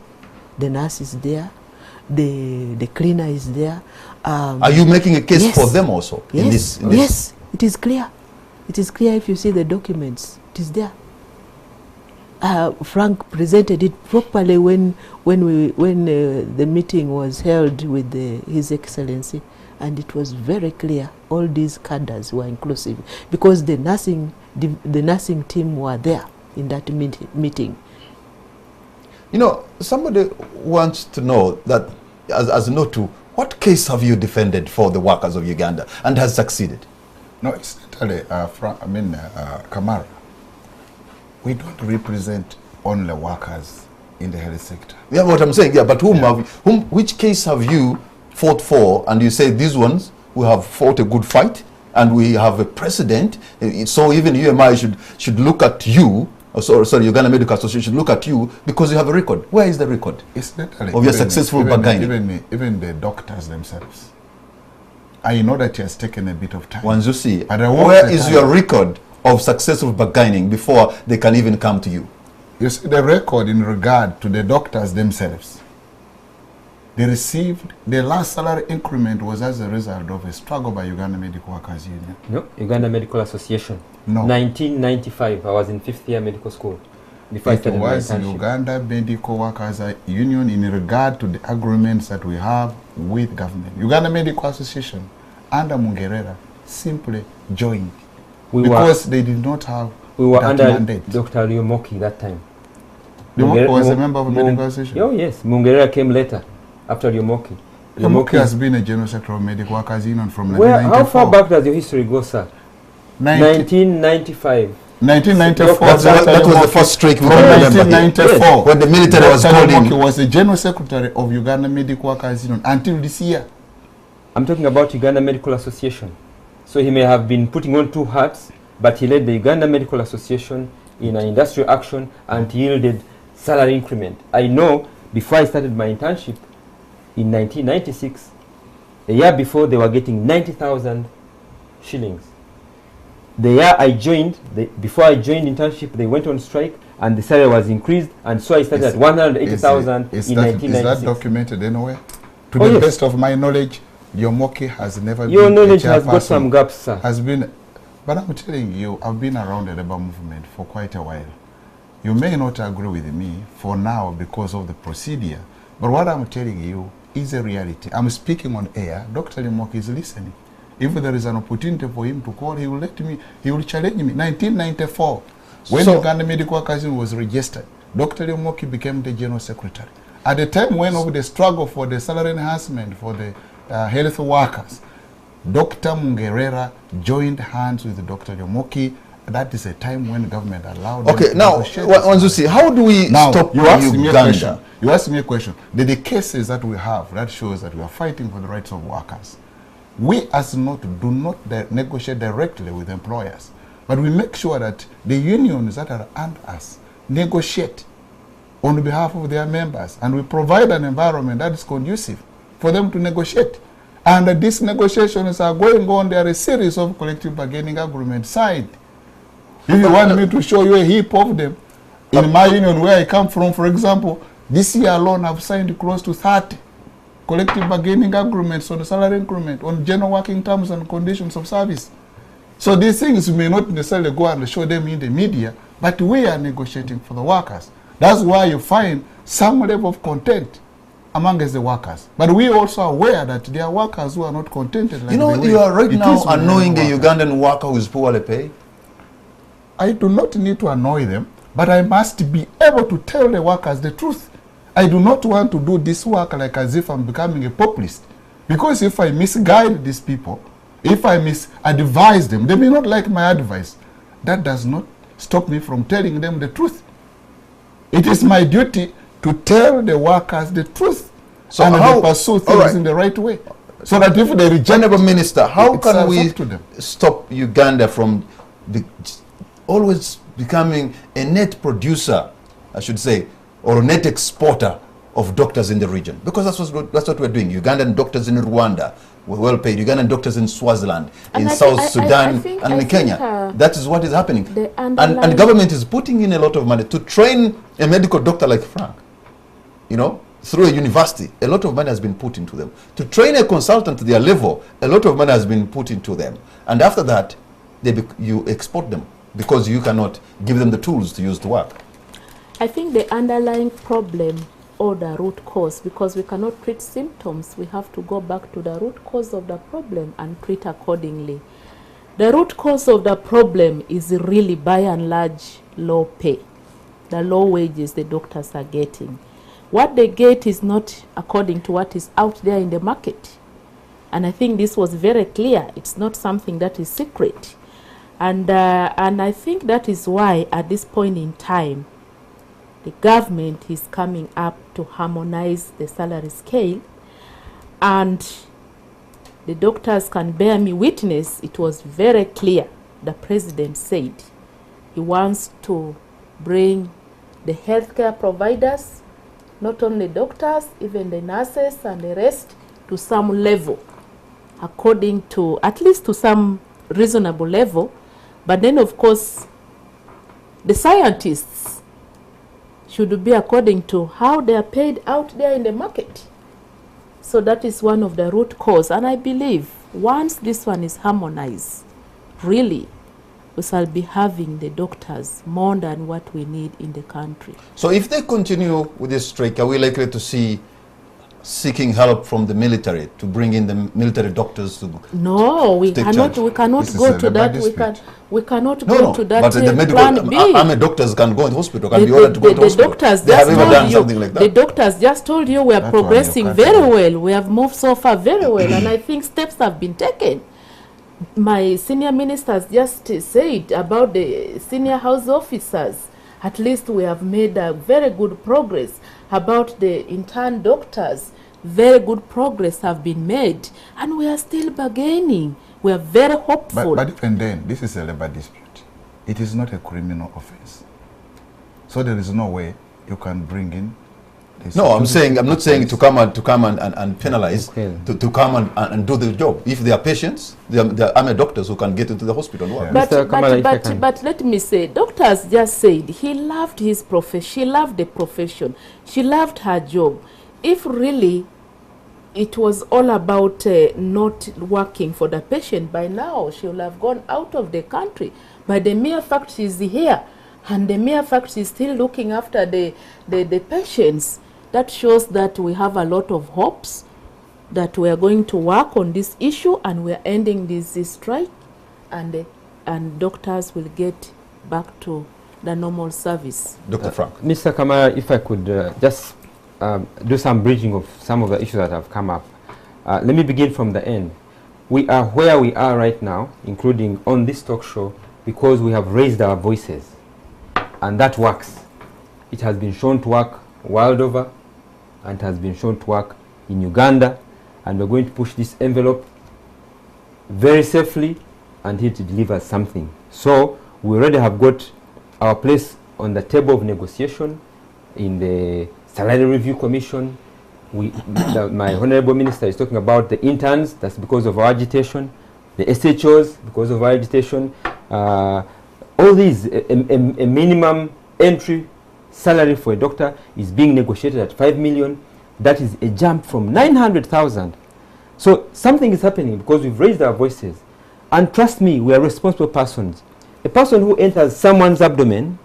The nurse is there, the cleaner is there. Are you making a case yes. for them also? Yes, in this? yes, it is clear. It is clear if you see the documents. It is there. Frank presented it properly when the meeting was held with His Excellency, and it was very clear. All these cadres were inclusive because the nursing team were there in that meeting. You know, somebody wants to know that, as a note to, what case have you defended for the workers of Uganda and has succeeded? No, it's literally, Kamara, we don't represent only workers in the health sector. Yeah, what I'm saying, yeah, but which case have you fought for, and you say these ones, we have fought a good fight, and we have a precedent, so even UMI should look at you, sorry, Uganda Medical Association should look at you because you have a record. Where is the record It's literally of your successful bargaining? Even the doctors themselves. I know that it has taken a bit of time. Wanzusi, But I want where the is time. your record of successful bargaining before they can even come to you? You see, the record in regard to the doctors themselves, they received, the last salary increment was as a result of a struggle by Uganda Medical Workers Union. No, Uganda Medical Association. No. 1995, I was in 5th year medical school. Before I It started my was internship. Uganda Medical Workers Union in regard to the agreements that we have with government. Uganda Medical Association under Mungerera simply joined because they did not have we were that under mandate. Dr. Riomoki that time. Riomoki was a member of the medical association. Oh yes, Mungerera came later after Riomoki. Riomoki has been a general secretary of Medical Workers Union from Where, 1994. how far back does your history go, sir? 1995. 1994. That was the first strike we From can remember. 1994, When the military was called in. He was the general secretary of Uganda Medical Workers Union until this year. I'm talking about Uganda Medical Association. So he may have been putting on two hats, but he led the Uganda Medical Association in an industrial action and yielded salary increment. I know before I started my internship in 1996, a year before they were getting 90,000 shillings. The year I joined, before I joined internship, they went on strike and the salary was increased, and so I started at 180,000 in 1996. Is that documented anywhere? To Oh, the yes. best of my knowledge, Yomoki has never Your been knowledge a has got chairperson. some gaps, sir. Has been, but I'm telling you, I've been around the labor movement for quite a while. You may not agree with me for now because of the procedure, but what I'm telling you is a reality. I'm speaking on air. Dr. Yomoki is listening. If there is an opportunity for him to call, he will let me, he will challenge me. 1994, when Uganda Medical Workers Union was registered, Dr. Yomoki became the general secretary. At the time when of the struggle for the salary enhancement for the health workers, Dr. Mungerera joined hands with Dr. Yomoki. That is a time when government allowed them Okay, to now, negotiate. Wanzusi, how do we stop you asked me a Uganda? question. You asked me a question. The cases that we have, that shows that we are fighting for the rights of workers. We as not do not negotiate directly with employers, but we make sure that the unions that are under us negotiate on behalf of their members, and we provide an environment that is conducive for them to negotiate. And these negotiations are going on. There are a series of collective bargaining agreements signed. If you want me to show you a heap of them, in my union where I come from, for example, this year alone I've signed close to 30 collective bargaining agreements on the salary increment, on general working terms and conditions of service. So these things may not necessarily go and show them in the media, but we are negotiating for the workers. That's why you find some level of content amongst the workers. But we also are aware that there are workers who are not contented. Like you know, you are right now annoying a Ugandan worker who is poorly paid. I do not need to annoy them, but I must be able to tell the workers the truth. I do not want to do this work like as if I'm becoming a populist. Because if I misguide these people, if I misadvise them, they may not like my advice. That does not stop me from telling them the truth. It is my duty to tell the workers the truth, so and how, pursue things in the right way. So that if they reject... Honorable Minister, how can we stop Uganda from always becoming a net producer, I should say, or a net exporter of doctors in the region? Because that's what we're doing. Ugandan doctors in Rwanda were well paid. Ugandan doctors in Swaziland, in South Sudan, and in Kenya. That is what is happening. And government is putting in a lot of money to train a medical doctor like Frank. You know, through a university, a lot of money has been put into them. To train a consultant to their level, a lot of money has been put into them. And after that, you export them because you cannot give them the tools to use to work. I think the underlying problem or the root cause, because we cannot treat symptoms, we have to go back to the root cause of the problem and treat accordingly. The root cause of the problem is really by and large low pay, the low wages the doctors are getting. What they get is not according to what is out there in the market. And I think this was very clear. It's not something that is secret. And I think that is why at this point in time, the government is coming up to harmonize the salary scale. And the doctors can bear me witness, it was very clear. The president said he wants to bring the healthcare providers, not only doctors, even the nurses and the rest, to some level, according to, at least to some reasonable level. But then, of course, the scientists should be according to how they are paid out there in the market. So that is one of the root cause. And I believe once this one is harmonized, really, we shall be having the doctors more than what we need in the country. So if they continue with this strike, are we likely to see seeking help from the military to bring in the military doctors to we cannot go to that. We cannot go to that. But the medical army doctors can go in the hospital, can be ordered to go to the hospital. They have even done something like that. The doctors just told you we are progressing very well. We have moved so far very well, and I think steps have been taken. My senior ministers just said about the senior house officers. At least we have made a very good progress. About the intern doctors, very good progress have been made, and we are still bargaining. We are very hopeful. But even then, this is a labor dispute. It is not a criminal offense. So there is no way you can bring in. No, I'm not saying to come and penalize, to come and do the job. If they are patients, there are doctors who can get into the hospital and work. But let me say, doctors just said he loved his profession, she loved the profession, she loved her job. If really it was all about not working for the patient, by now she will have gone out of the country. But the mere fact she's here, and the mere fact she's still looking after the patients, that shows that we have a lot of hopes that we are going to work on this issue, and we are ending this strike, and doctors will get back to the normal service. Dr. Frank. Mr. Kamara, if I could just do some bridging of some of the issues that have come up. Let me begin from the end. We are where we are right now, including on this talk show, because we have raised our voices, and that works. It has been shown to work world over, and has been shown to work in Uganda, and we're going to push this envelope very safely until it delivers something. So we already have got our place on the table of negotiation in the Salary Review Commission. My Honorable Minister is talking about the interns. That's because of our agitation. The SHOs, because of our agitation. All these, a minimum entry salary for a doctor is being negotiated at 5 million. That is a jump from 900,000. So something is happening because we've raised our voices. And trust me, we are responsible persons. A person who enters someone's abdomen,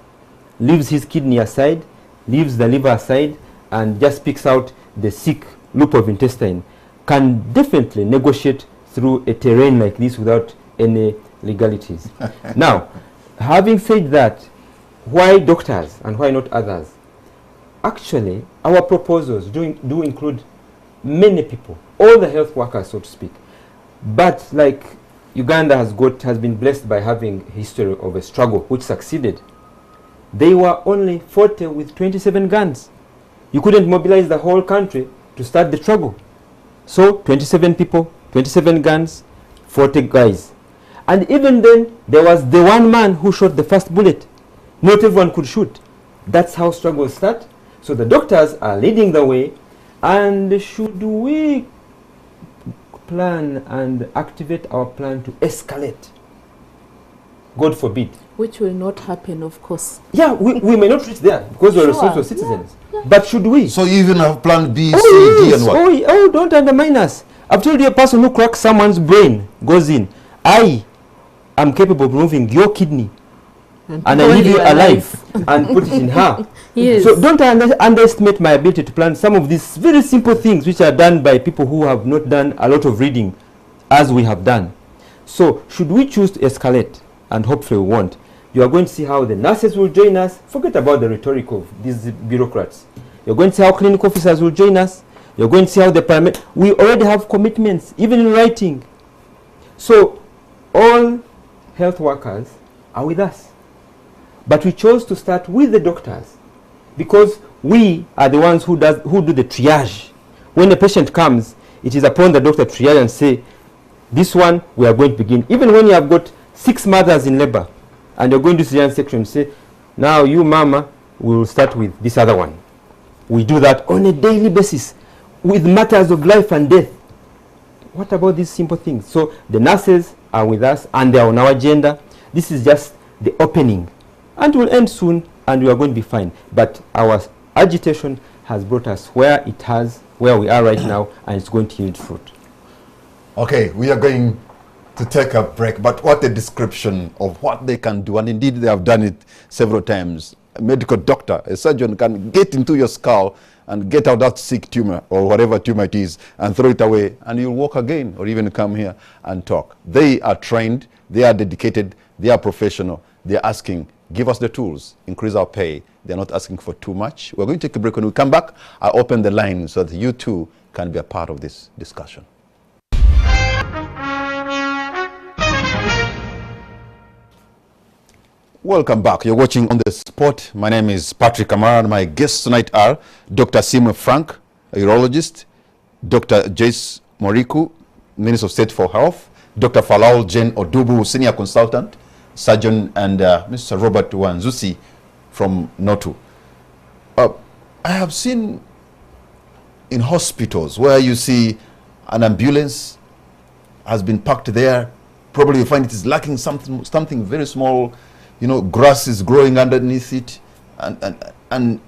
leaves his kidney aside, leaves the liver aside, and just picks out the sick loop of intestine, can definitely negotiate through a terrain like this without any legalities. Now, having said that, why doctors and why not others? Actually, our proposals do include many people, all the health workers, so to speak. But like Uganda has been blessed by having a history of a struggle which succeeded. They were only 40 with 27 guns. You couldn't mobilize the whole country to start the struggle. So 27 people, 27 guns, 40 guys. And even then, there was the one man who shot the first bullet. Not everyone could shoot. That's how struggles start. So the doctors are leading the way. And should we plan and activate our plan to escalate? God forbid. Which will not happen, of course. Yeah, we may not reach there because we're responsible citizens. Yeah. But should we? So you even have plan B, C, yes. D, and what? Oh, don't undermine us. I've told you, a person who cracks someone's brain goes in. I am capable of removing your kidney and I leave you alive and put it in her. Yes. So don't underestimate my ability to plan some of these very simple things which are done by people who have not done a lot of reading as we have done. So should we choose to escalate, and hopefully we won't, you are going to see how the nurses will join us. Forget about the rhetoric of these bureaucrats. You're going to see how clinical officers will join us. You're going to see how the paramedics, we already have commitments, even in writing. So all health workers are with us. But we chose to start with the doctors because we are the ones who do the triage. When a patient comes, it is upon the doctor to triage and say, this one we are going to begin. Even when you have got 6 mothers in labor and you're going to cesarean section, say, now you mama, we will start with this other one. We do that on a daily basis with matters of life and death. What about these simple things? So the nurses are with us and they are on our agenda. This is just the opening. And it will end soon and we are going to be fine. But our agitation has brought us where we are right now, and it's going to yield fruit. Okay, we are going to take a break, but what a description of what they can do, and indeed they have done it several times. A medical doctor, a surgeon can get into your skull and get out that sick tumor or whatever tumor it is and throw it away, and you'll walk again or even come here and talk. They are trained, they are dedicated, they are professional. They are asking, give us the tools, increase our pay. They're not asking for too much. We're going to take a break. When we come back, I'll open the line so that you too can be a part of this discussion. Welcome back. You're watching On The Spot. My name is Patrick Kamara, and my guests tonight are Dr. Sima Frank, a urologist, Dr. Jace Moriku, Minister of State for Health, Dr. Falal Jane Odubu, Senior Consultant, Surgeon, and Mr. Robert Wanzusi from NOTU. I have seen in hospitals where you see an ambulance has been parked there. Probably you find it is lacking something very small. You know, grass is growing underneath it, and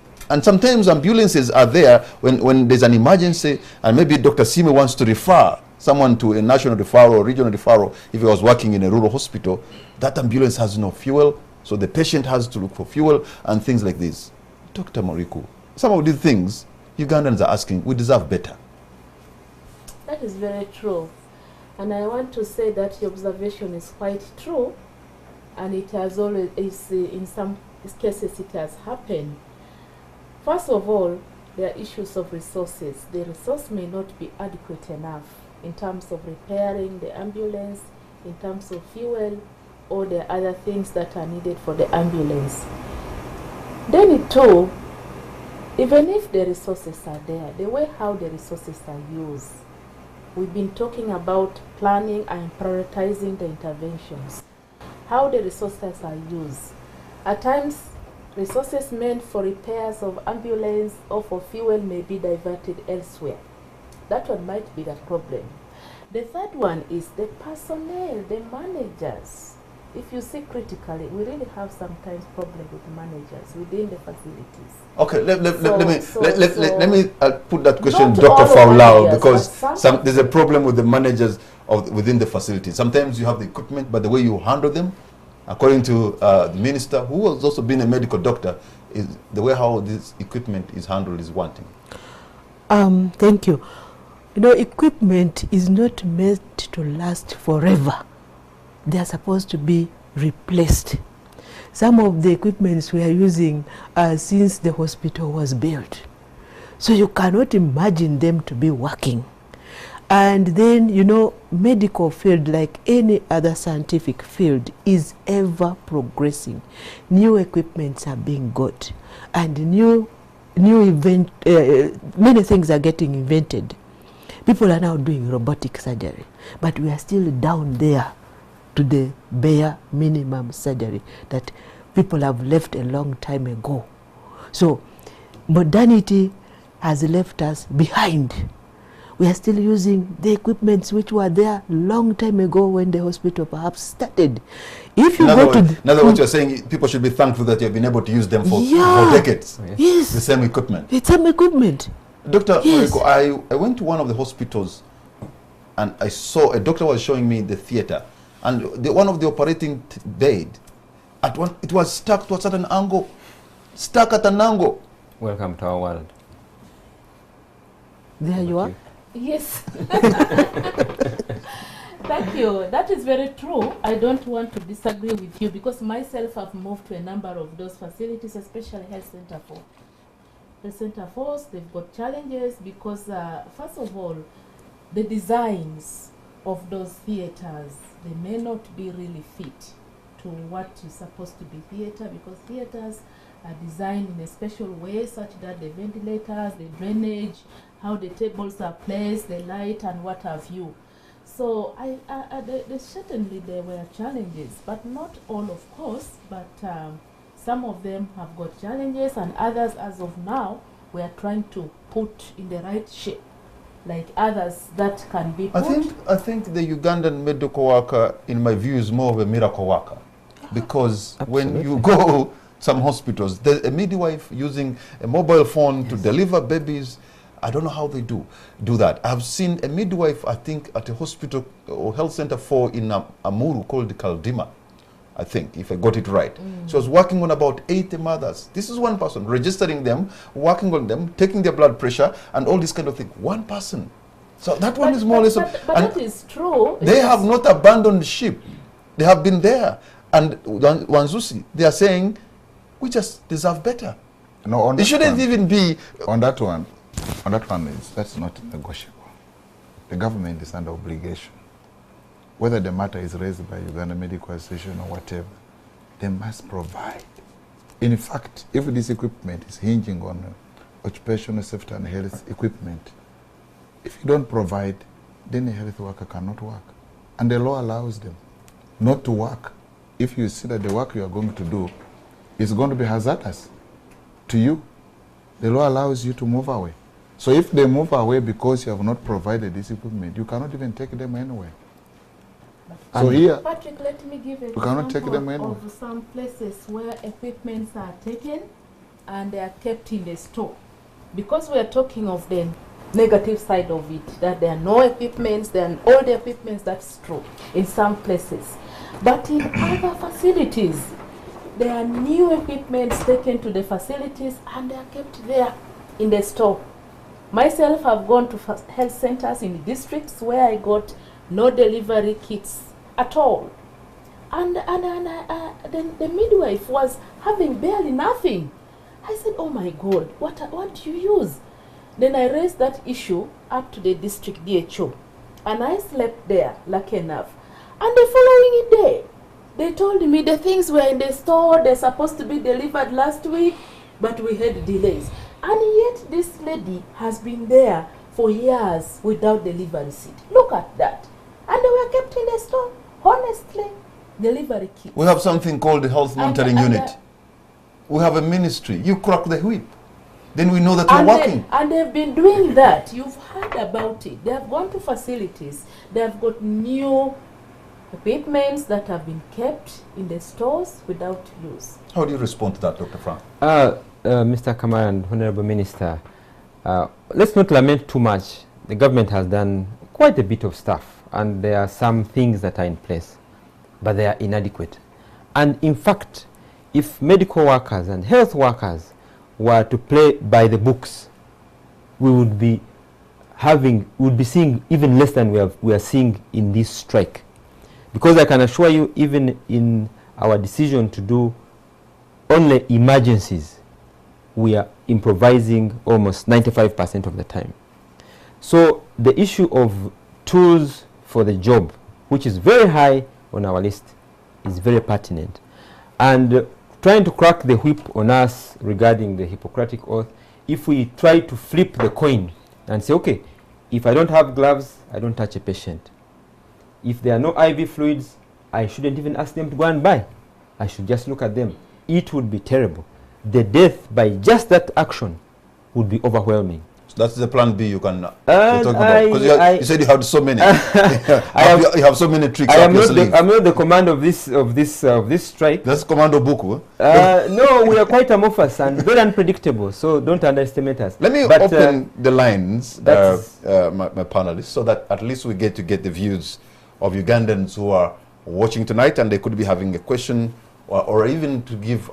sometimes ambulances are there when there's an emergency, and maybe Dr. Sime wants to refer someone to a national referral or regional referral. If he was working in a rural hospital, that ambulance has no fuel, so the patient has to look for fuel and things like this. Dr. Moriku, some of these things Ugandans are asking, we deserve better. That is very true, and I want to say that your observation is quite true. And it has always, in some cases, it has happened. First of all, there are issues of resources. The resource may not be adequate enough in terms of repairing the ambulance, in terms of fuel, or the other things that are needed for the ambulance. Then too, even if the resources are there, the way how the resources are used, we've been talking about planning and prioritizing the interventions. How the resources are used. At times, resources meant for repairs of ambulance or for fuel may be diverted elsewhere. That one might be the problem. The third one is the personnel, the managers. if you see critically, we really have sometimes problem with managers within the facilities. Okay, let me put that question, Not Dr. all Faulao, managers, because but some there's a problem with the managers within the facility. Sometimes you have the equipment, but the way you handle them, according to the minister, who has also been a medical doctor, is the way how this equipment is handled is wanting. Thank you. You know, equipment is not meant to last forever. They are supposed to be replaced. Some of the equipments we are using since the hospital was built. So you cannot imagine them to be working. And then, you know, medical field, like any other scientific field, is ever progressing. New equipments are being got, and many things are getting invented. People are now doing robotic surgery, but we are still down there to the bare minimum surgery that people have left a long time ago. So modernity has left us behind. We are still using the equipments which were there long time ago when the hospital perhaps started. If you go to in other words, you're saying people should be thankful that you've been able to use them for decades. Yes. The same equipment. The same equipment. Dr. Yes. Moriko, I went to one of the hospitals and I saw a doctor was showing me the theater, and one of the operating bed, it was stuck to a certain angle, stuck at an angle. Welcome to our world. There you are. Yes. Thank you. That is very true. I don't want to disagree with you because myself have moved to a number of those facilities, especially Health Center 4. The Center 4, they've got challenges because, first of all, the designs of those theaters, they may not be really fit to what is supposed to be theater, because theaters are designed in a special way such that the ventilators, the drainage, how the tables are placed, the light and what have you. So certainly there were challenges, but not all, of course, but some of them have got challenges, and others, as of now, we are trying to put in the right shape, like others that can be put. I think the Ugandan medical worker, in my view, is more of a miracle worker, because when you go some hospitals, there's a midwife using a mobile phone to deliver babies. I don't know how they do that. I've seen a midwife, I think, at a hospital or health center 4 in Amuru called Kaldima, I think, if I got it right. She was working on about 80 mothers. This is one person, registering them, working on them, taking their blood pressure, and all this kind of thing. One person. So that one is more or less... But that is true. They have not abandoned ship. They have been there. And Wanzusi, they are saying, we just deserve better. No, on it shouldn't even be... On that one, that's not negotiable. The government is under obligation. Whether the matter is raised by Uganda Medical Association or whatever, they must provide. In fact, if this equipment is hinging on occupational safety and health equipment, if you don't provide, then a health worker cannot work. And the law allows them not to work if you see that the work you are going to do is going to be hazardous to you. The law allows you to move away. So if they move away because you have not provided this equipment, you cannot even take them anywhere. So here, Patrick, let me give you cannot take them example anywhere. of some places where equipments are taken and they are kept in the store. Because we are talking of the negative side of it, that there are no equipments, there are all the equipments, that's true in some places. But in other facilities, there are new equipments taken to the facilities and they are kept there in the store. Myself, I've gone to health centers in districts where I got no delivery kits at all. And then the midwife was having barely nothing. I said, oh my God, what do you use? Then I raised that issue up to the district DHO. And I slept there, lucky enough. And the following day, they told me the things were in the store, they're supposed to be delivered last week, but we had delays. And yet this lady has been there for years without delivery receipt. Look at that. And they were kept in the store, honestly, delivery kits. We have something called the Health Monitoring Unit. We have a ministry. You crack the whip. Then we know that you're working. And they've been doing that. You've heard about it. They have gone to facilities. They have got new equipments that have been kept in the stores without use. How do you respond to that, Dr. Frank? Mr. Kamara and Honorable Minister, let's not lament too much. The government has done quite a bit of stuff, and there are some things that are in place, but they are inadequate. And in fact, if medical workers and health workers were to play by the books, we would be seeing even less than we are seeing in this strike. Because I can assure you, even in our decision to do only emergencies, we are improvising almost 95% of the time. So the issue of tools for the job, which is very high on our list, is very pertinent. And trying to crack the whip on us regarding the Hippocratic Oath, if we try to flip the coin and say, okay, if I don't have gloves, I don't touch a patient. If there are no IV fluids, I shouldn't even ask them to go and buy. I should just look at them. It would be terrible. The death by just that action would be overwhelming. So that's the plan B you can talk about. Because you said you have so many. You have so many tricks up your sleeve. I'm not the commander of this strike. That's Commando Buku. No, we are quite amorphous and very unpredictable. So don't underestimate us. Let me open the lines, my panelists, so that at least we get to get the views of Ugandans who are watching tonight, and they could be having a question or even to give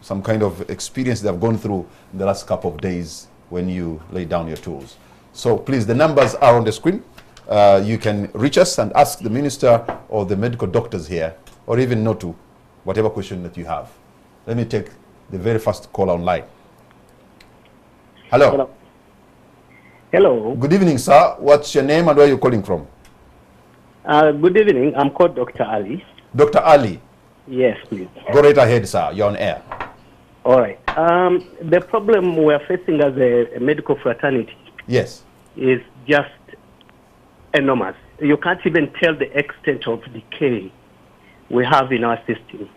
some kind of experience they've gone through in the last couple of days when you lay down your tools. So please, the numbers are on the screen. You can reach us and ask the minister or the medical doctors here, or even Notu, whatever question that you have. Let me take the very first call online. Hello. Hello. Good evening, sir. What's your name and where are you calling from? Good evening. I'm called Dr. Ali. Dr. Ali. Yes, please. Go right ahead, sir. You're on air. All right. The problem we're facing as a medical fraternity, yes, is just enormous. You can't even tell the extent of decay we have in our system.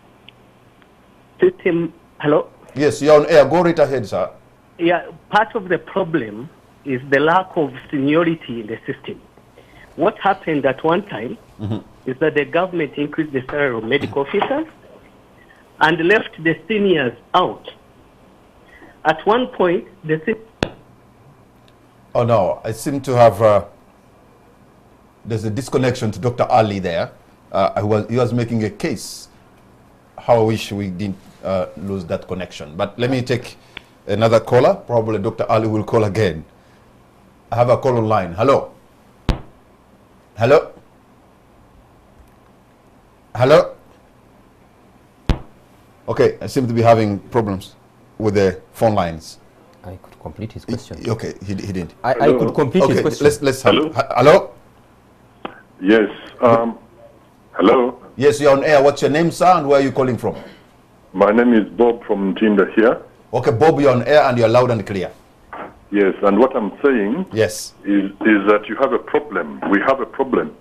Hello? Yes, you're on air. Go right ahead, sir. Yeah, part of the problem is the lack of seniority in the system. What happened at one time is that the government increased the salary of medical officers and left the seniors out. At one point, oh no, I seem to have, there's a disconnection to Dr. Ali there. He was making a case. How I wish we didn't lose that connection. But let me take another caller. Probably Dr. Ali will call again. I have a call online. Hello. Hello. Hello. Okay, I seem to be having problems with the phone lines. I could complete his question. Okay, he didn't. I could complete his question. Let's have. Hello. Yes. Hello. Yes, you're on air. What's your name, sir, and where are you calling from? My name is Bob from Tinda here. Okay, Bob, you're on air and you're loud and clear. Yes, and what I'm saying yes is that you have a problem. We have a problem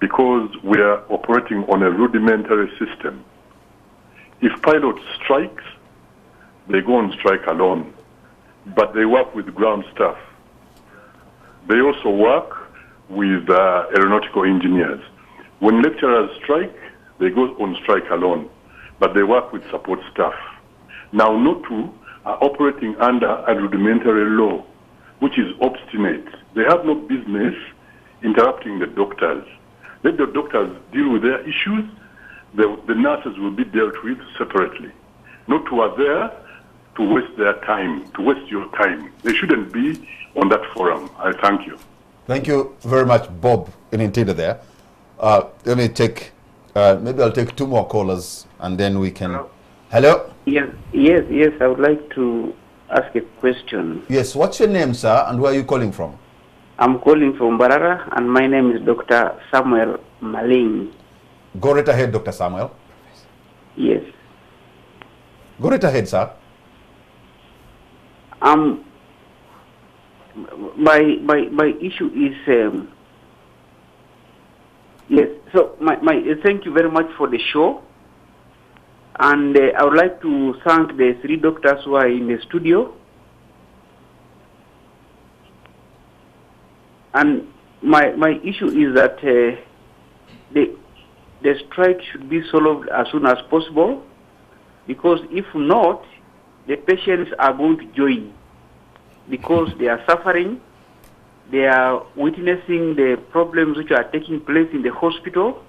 because we are operating on a rudimentary system. If pilots strikes, they go on strike alone, but they work with ground staff. They also work with aeronautical engineers. When lecturers strike, they go on strike alone, but they work with support staff. Now, NOTU are operating under a rudimentary law, which is obstinate. They have no business interrupting the doctors. Let the doctors deal with their issues. The nurses will be dealt with separately. NOTU are there to waste their time, to waste your time. They shouldn't be on that forum. I thank you. Thank you very much, Bob, in Intida there. Let me take, maybe I'll take two more callers and then we can... Hello? Yes, I would like to ask a question. Yes, what's your name, sir, and where are you calling from? I'm calling from Barara, and my name is Dr. Samuel Maling. Go right ahead, Dr. Samuel. Yes. Go right ahead, sir. My issue is, yes, so thank you very much for the show. And I would like to thank the three doctors who are in the studio. And my issue is that the strike should be solved as soon as possible, because if not, the patients are going to join because they are suffering, they are witnessing the problems which are taking place in the hospital,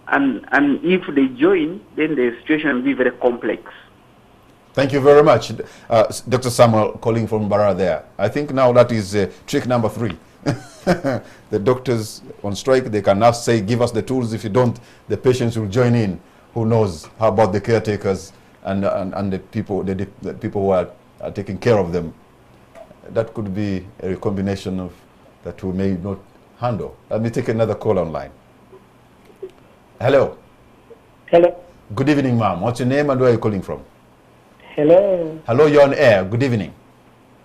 and if they join, then the situation will be very complex. Thank you very much, Dr. Samuel, calling from Barra there. I think now that is trick number 3. The doctors on strike, they can now say, give us the tools. If you don't, the patients will join in. Who knows? How about the caretakers and the people who are taking care of them? That could be a combination of that we may not handle. Let me take another call online. Hello. Hello. Good evening, ma'am. What's your name and where are you calling from? Hello. Hello, you're on air. Good evening.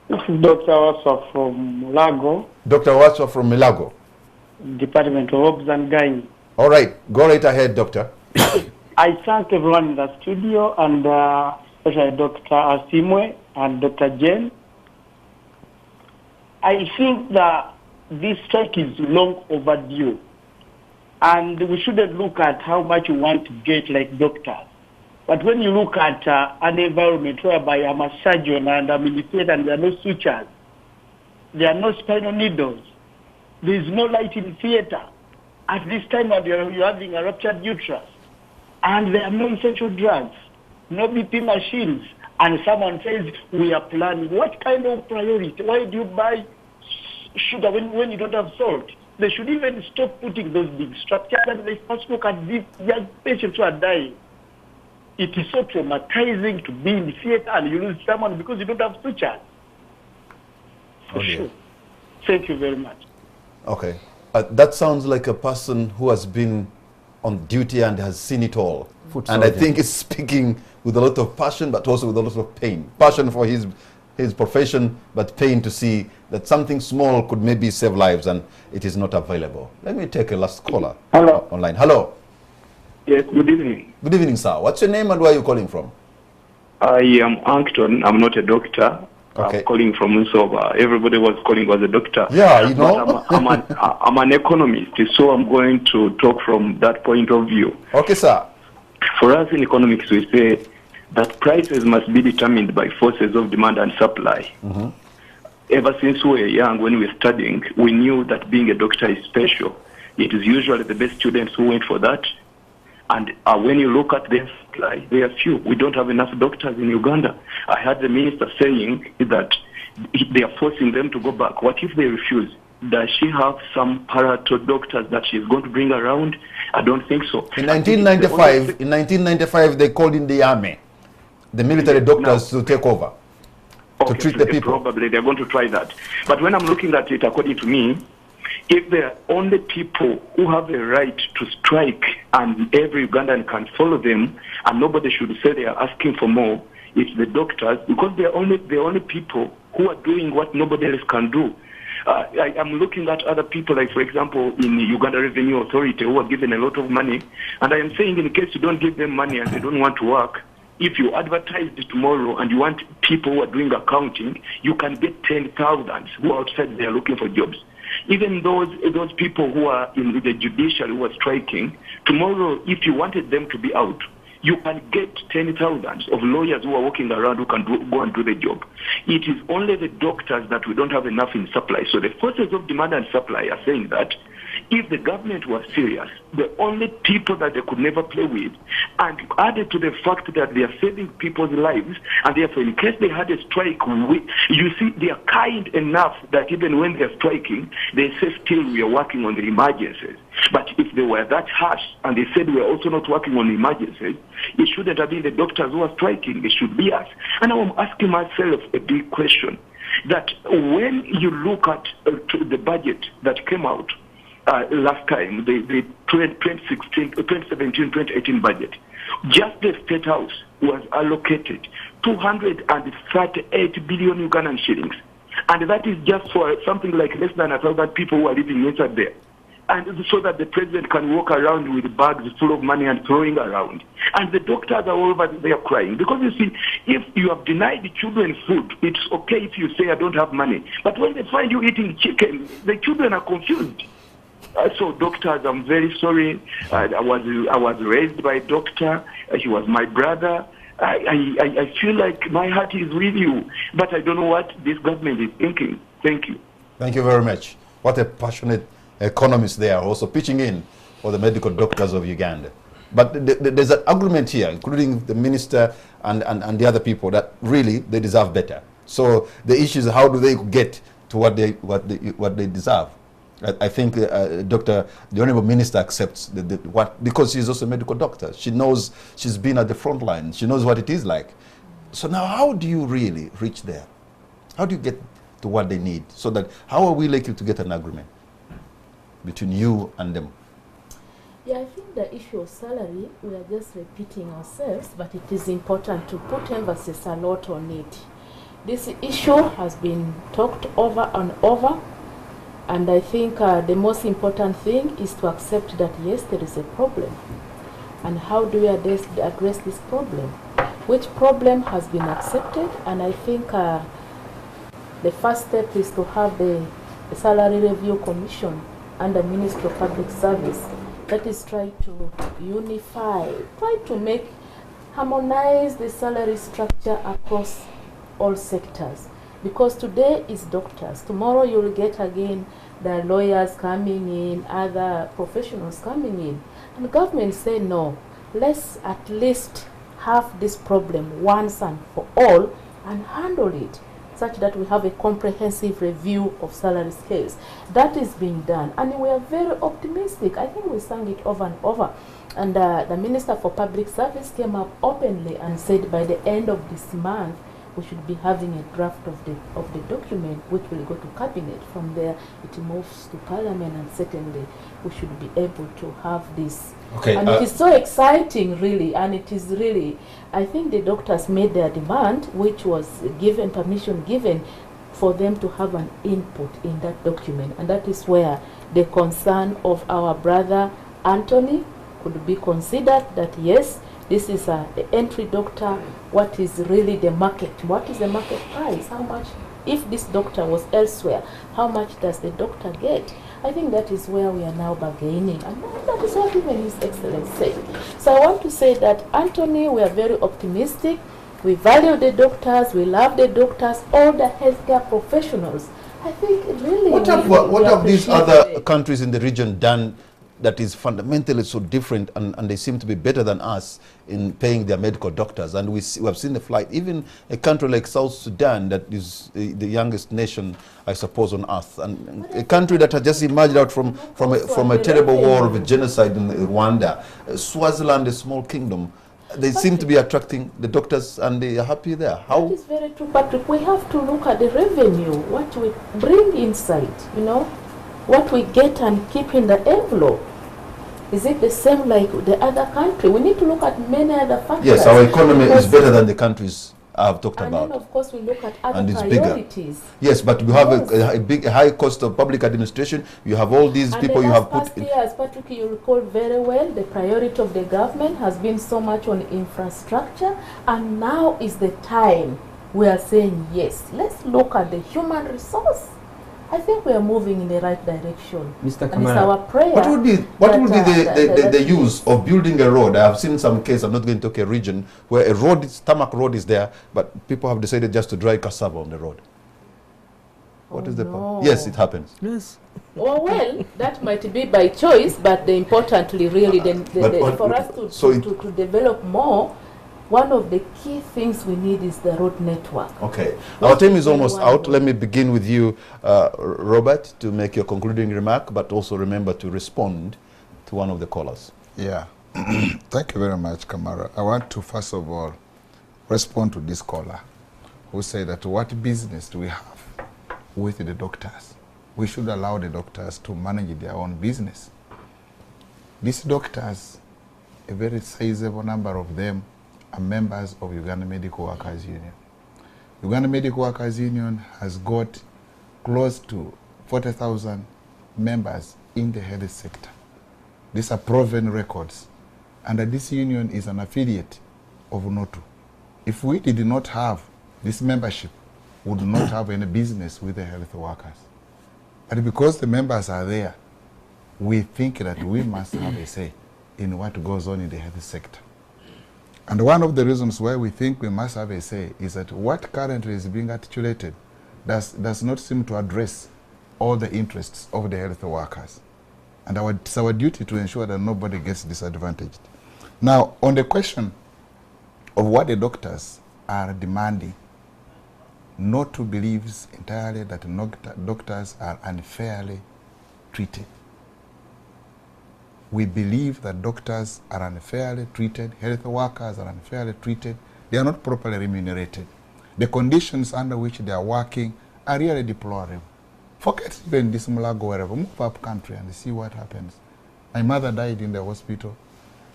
This is Dr. Wasa from Mulago. Dr. Wasa from Mulago. Department of Obs and Gynae. All right. Go right ahead, doctor. I thank everyone in the studio and especially Dr. Asimwe and Dr. Jen. I think that this strike is long overdue. And we shouldn't look at how much we want to get like doctors. But when you look at an environment whereby I'm a surgeon and I'm in the theater and there are no sutures, there are no spinal needles, there is no light in the theater. At this time when you're having a ruptured uterus, and there are no essential drugs, no BP machines, and someone says we are planning. What kind of priority? Why do you buy sugar when you don't have salt? They should even stop putting those big structures and they first look at these young patients who are dying. It is so traumatizing to be in the theater and you lose someone because you don't have sutures. For sure. Thank you very much. Okay. That sounds like a person who has been on duty and has seen it all. And I think it's speaking with a lot of passion, but also with a lot of pain. Passion for his profession, but pain to see that something small could maybe save lives and it is not available. Let me take a last caller. Hello. Online. Hello. Yes, good evening. Good evening, sir. What's your name and where are you calling from? I am Ankton. I'm not a doctor. Okay. I'm calling from Unsoba. Everybody was calling was a doctor. Yeah, you know. I'm an economist, so I'm going to talk from that point of view. Okay, sir. For us in economics, we say that prices must be determined by forces of demand and supply. Mm-hmm. Ever since we were young, when we were studying, we knew that being a doctor is special. It is usually the best students who went for that. And when you look at the supply, there are few. We don't have enough doctors in Uganda. I heard the minister saying that they are forcing them to go back. What if they refuse? Does she have some parato doctors that she's going to bring around? I don't think so. In 1995, they called in the army, the military doctors to take over, to treat the people. Probably they're going to try that. But when I'm looking at it, according to me, if there are only people who have a right to strike and every Ugandan can follow them and nobody should say they are asking for more, it's the doctors, because they're only people who are doing what nobody else can do. I'm looking at other people, like, for example, in the Uganda Revenue Authority, who are given a lot of money, and I am saying in case you don't give them money and they don't want to work, if you advertise it tomorrow and you want people who are doing accounting, you can get 10,000 who are outside there looking for jobs. Even those people who are in the judiciary who are striking, tomorrow, if you wanted them to be out, you can get 10,000 of lawyers who are walking around who can go and do the job. It is only the doctors that we don't have enough in supply. So the forces of demand and supply are saying that if the government was serious, the only people that they could never play with, and added to the fact that they are saving people's lives, and therefore in case they had a strike, you see, they are kind enough that even when they're striking, they say still we are working on the emergencies. But if they were that harsh and they said we're also not working on emergencies, it shouldn't have been the doctors who are striking, it should be us. And I'm asking myself a big question, that when you look at the budget that came out last time, the 2017-2018 budget, just the State House was allocated 238 billion Ugandan shillings. And that is just for something like less than 1,000 people who are living inside there. And so that the president can walk around with bags full of money and throwing around. And the doctors are all over there crying. Because you see, if you have denied the children food, it's okay if you say I don't have money. But when they find you eating chicken, the children are confused. So doctors, I'm very sorry. I was raised by a doctor. He was my brother. I feel like my heart is with you, but I don't know what this government is thinking. Thank you. Thank you very much. What a passionate economist they are, also pitching in for the medical doctors of Uganda. But there's an agreement here, including the minister and the other people, that really they deserve better. So the issue is, how do they get to what they deserve? I think the Honourable Minister accepts because she's also a medical doctor. She knows, she's been at the front line. She knows what it is like. So now, how do you really reach there? How do you get to what they need? So that, how are we likely to get an agreement between you and them? Yeah, I think the issue of salary, we are just repeating ourselves, but it is important to put emphasis a lot on it. This issue has been talked over and over, and I think the most important thing is to accept that yes, there is a problem. And how do we address this problem? Which problem has been accepted? And I think the first step is to have the Salary Review Commission under Ministry of Public Service that is trying to unify, try to harmonize the salary structure across all sectors. Because today is doctors, tomorrow you will get again the lawyers coming in, other professionals coming in. And the government say no, let's at least have this problem once and for all and handle it, such that we have a comprehensive review of salary scales. That is being done, and we are very optimistic. I think we sang it over and over. And the Minister for Public Service came up openly and said by the end of this month, we should be having a draft of the document, which will go to cabinet. From there, it moves to parliament, and certainly we should be able to have this. Okay, and it is so exciting, really, and it is really, I think the doctors made their demand, which was given, permission given for them to have an input in that document. And that is where the concern of our brother Anthony could be considered, that yes, this is the entry doctor. What is really the market? What is the market price? How much, if this doctor was elsewhere, how much does the doctor get? I think that is where we are now bargaining, and that is what even His Excellency said. So I want to say that, Anthony, we are very optimistic. We value the doctors, we love the doctors, all the healthcare professionals. I think really what have these other countries in the region done that is fundamentally so different, and they seem to be better than us in paying their medical doctors? And we have seen the flight, even a country like South Sudan, that is the youngest nation, I suppose, on earth, and a country that has just emerged out from a terrible war of genocide in Rwanda. Swaziland, a small kingdom, they seem to be attracting the doctors, and they are happy there. How? That is very true, Patrick. We have to look at the revenue, what we bring inside, you know, what we get and keep in the envelope. Is it the same like the other country? We need to look at many other factors. Yes, our economy is better than the countries I've talked about. And then, of course, we look at other and it's priorities. Bigger. Yes, but you have a high cost of public administration. You have all these and people you have put in. Years, Patrick, you recall very well, the priority of the government has been so much on infrastructure, and now is the time we are saying, yes, let's look at the human resource. I think we are moving in the right direction. Mr. Kamara, and it's our prayer. What would be the use of building a road? I have seen some case, I'm not going to talk a region, where a road, tarmac road is there, but people have decided just to dry cassava on the road. What is the point? Yes, it happens. Yes. Oh, well, that might be by choice, but the importantly, really, for us to develop more, one of the key things we need is the road network. Okay. Our time is almost out. Let me begin with you, Robert, to make your concluding remark, but also remember to respond to one of the callers. Yeah. Thank you very much, Kamara. I want to, first of all, respond to this caller who said that what business do we have with the doctors? We should allow the doctors to manage their own business. These doctors, a very sizable number of them, are members of Uganda Medical Workers Union. Uganda Medical Workers Union has got close to 40,000 members in the health sector. These are proven records. And this union is an affiliate of NOTU. If we did not have this membership, we would not have any business with the health workers. But because the members are there, we think that we must have a say in what goes on in the health sector. And one of the reasons why we think we must have a say is that what currently is being articulated does not seem to address all the interests of the health workers. And it's our duty to ensure that nobody gets disadvantaged. Now, on the question of what the doctors are demanding, NOTU believes entirely that doctors are unfairly treated. We believe that doctors are unfairly treated, health workers are unfairly treated, they are not properly remunerated. The conditions under which they are working are really deplorable. Forget even this Mulago, wherever, move up country and see what happens. My mother died in the hospital,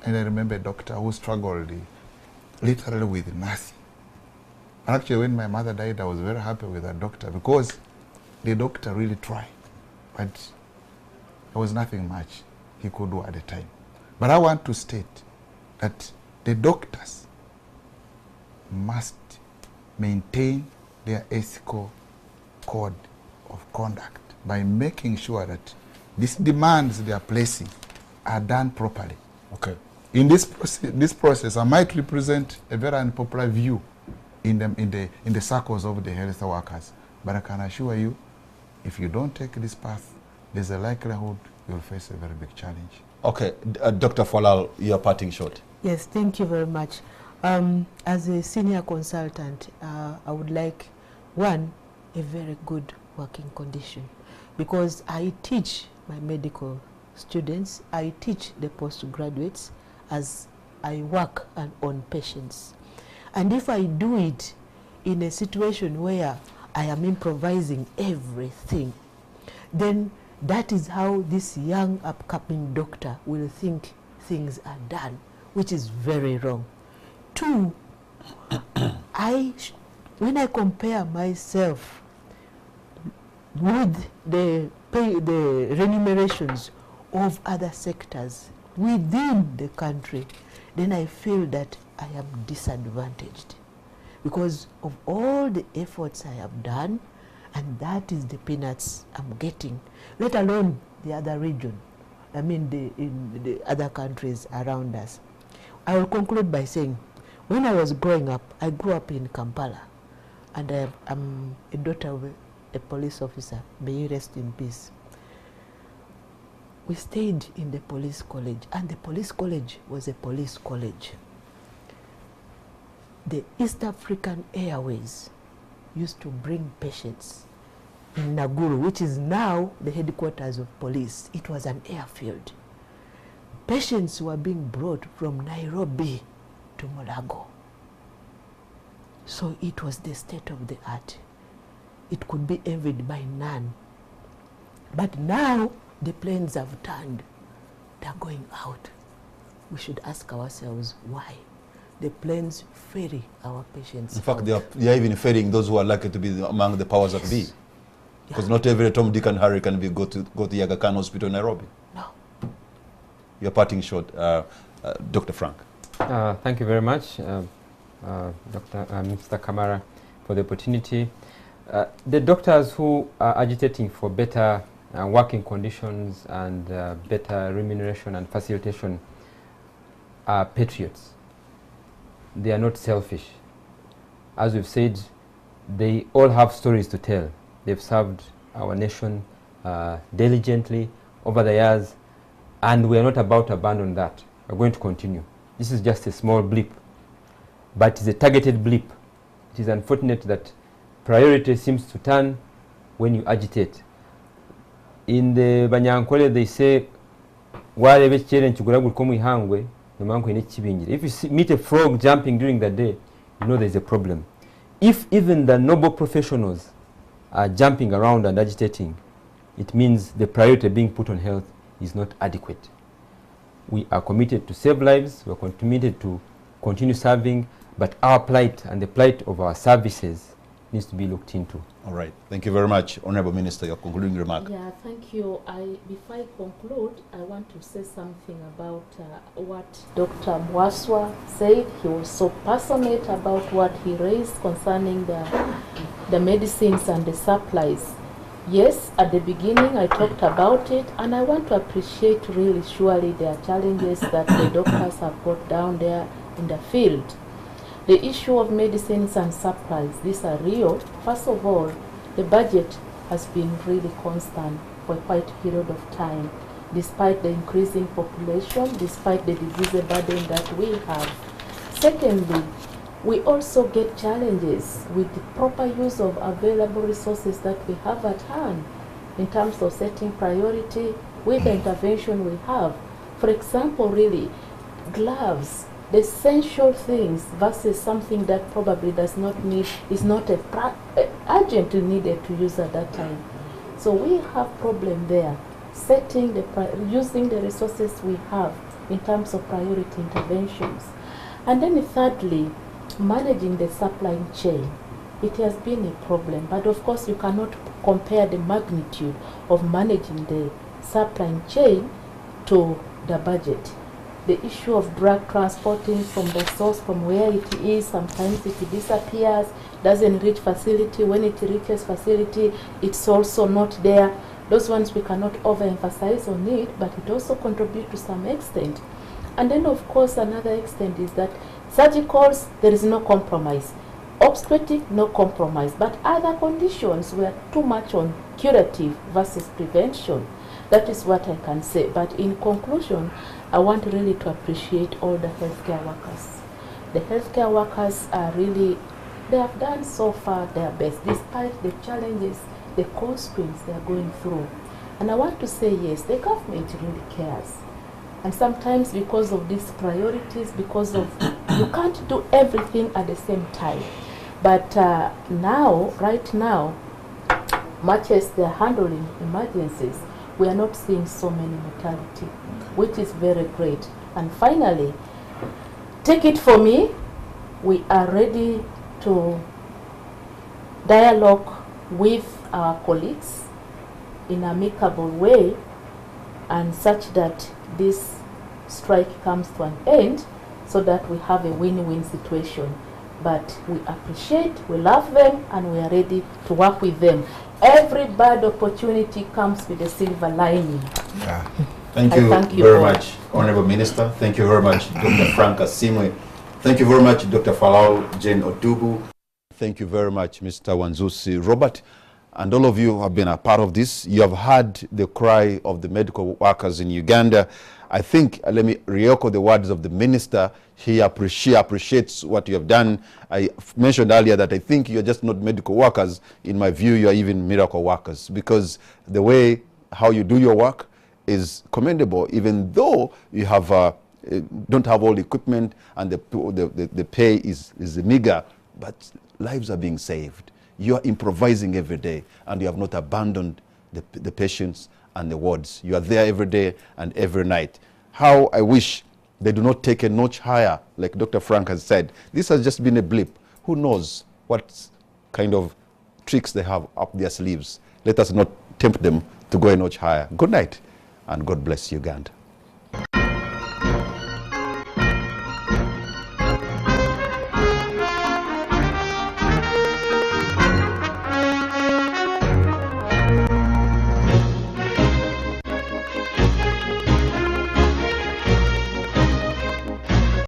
and I remember a doctor who struggled literally with nothing. And actually, when my mother died, I was very happy with that doctor because the doctor really tried, but there was nothing much he could do at the time. But I want to state that the doctors must maintain their ethical code of conduct by making sure that these demands they are placing are done properly. Okay. In this process, I might represent a very unpopular view in the circles of the health workers, but I can assure you, if you don't take this path, there's a likelihood you'll face a very big challenge. Okay, Dr. Folal, you're parting short. Yes, thank you very much. As a senior consultant, I would like, one, a very good working condition, because I teach my medical students, I teach the postgraduates as I work on patients. And if I do it in a situation where I am improvising everything, then that is how this young upcoming doctor will think things are done, which is very wrong. Two, when I compare myself with the remunerations of other sectors within the country, then I feel that I am disadvantaged because of all the efforts I have done, and that is the peanuts I'm getting, let alone the other region, I mean in the other countries around us. I will conclude by saying, when I was growing up, I grew up in Kampala, and I'm a daughter of a police officer, may he rest in peace. We stayed in the police college, and the police college was a police college. The East African Airways used to bring patients in Naguru, which is now the headquarters of police. It was an airfield. Patients were being brought from Nairobi to Mulago. So it was the state of the art. It could be envied by none. But now the planes have turned. They're going out. We should ask ourselves why. The planes ferry our patients. In fact, they are even ferrying those who are likely to be among the powers that be. Because not every Tom, Dick and Harry can go to Aga Khan Hospital in Nairobi. No. You're parting short. Dr. Frank. Thank you very much, Mr. Kamara, for the opportunity. The doctors who are agitating for better working conditions and better remuneration and facilitation are patriots. They are not selfish. As we've said, they all have stories to tell. They've served our nation diligently over the years, and we are not about to abandon that. We're going to continue. This is just a small blip, but it's a targeted blip. It is unfortunate that priority seems to turn when you agitate. In the Banyankole, they say, if you meet a frog jumping during the day, you know there's a problem. If even the noble professionals are jumping around and agitating, it means the priority being put on health is not adequate. We are committed to save lives, we are committed to continue serving, but our plight and the plight of our services needs to be looked into. All right. Thank you very much. Honorable Minister, your concluding remark. Yeah, thank you. Before I conclude, I want to say something about what Dr. Mwaswa said. He was so passionate about what he raised concerning the medicines and the supplies. Yes, at the beginning I talked about it, and I want to appreciate really surely there are challenges that the doctors have brought down there in the field. The issue of medicines and supplies, these are real. First of all, the budget has been really constant for quite a period of time, despite the increasing population, despite the disease burden that we have. Secondly, we also get challenges with the proper use of available resources that we have at hand in terms of setting priority with the intervention we have. For example, really, gloves, the essential things versus something that probably does not need, is not urgently needed to use at that time. So we have problem there, setting using the resources we have in terms of priority interventions. And then thirdly, managing the supply chain. It has been a problem, but of course you cannot compare the magnitude of managing the supply chain to the budget. The issue of drug transporting from the source, from where it is, sometimes it disappears, doesn't reach facility. When it reaches facility, it's also not there. Those ones we cannot overemphasize on it, but it also contributes to some extent. And then of course another extent is that surgicals, there is no compromise. Obstetric, no compromise. But other conditions were too much on curative versus prevention. That is what I can say. But in conclusion, I want really to appreciate all the healthcare workers. The healthcare workers are really, they have done so far their best, despite the challenges, the constraints they are going through. And I want to say, yes, the government really cares. And sometimes because of these priorities, because of, you can't do everything at the same time. But now, right now, much as they're handling emergencies, we are not seeing so many mortality, which is very great. And finally, take it from me, we are ready to dialogue with our colleagues in an amicable way, and such that this strike comes to an end, so that we have a win-win situation. But we appreciate, we love them, and we are ready to work with them. Every bad opportunity comes with a silver lining. Yeah. Thank you very much, Honorable Minister. Thank you very much, Dr. Frank Asimwe. Thank you very much, Dr. Falau Jane Odubu. Thank you very much, Mr. Wanzusi Robert. And all of you have been a part of this. You have heard the cry of the medical workers in Uganda. I think, let me re-echo the words of the minister. She appreciates what you have done. I mentioned earlier that I think you're just not medical workers. In my view, you're even miracle workers, because the way how you do your work is commendable, even though you have don't have all the equipment and the pay is meager, but lives are being saved. You are improvising every day, and you have not abandoned the patients and the wards. You are there every day and every night. How I wish they do not take a notch higher, like Dr. Frank has said. This has just been a blip. Who knows what kind of tricks they have up their sleeves. Let us not tempt them to go a notch higher. Good night, and God bless Uganda.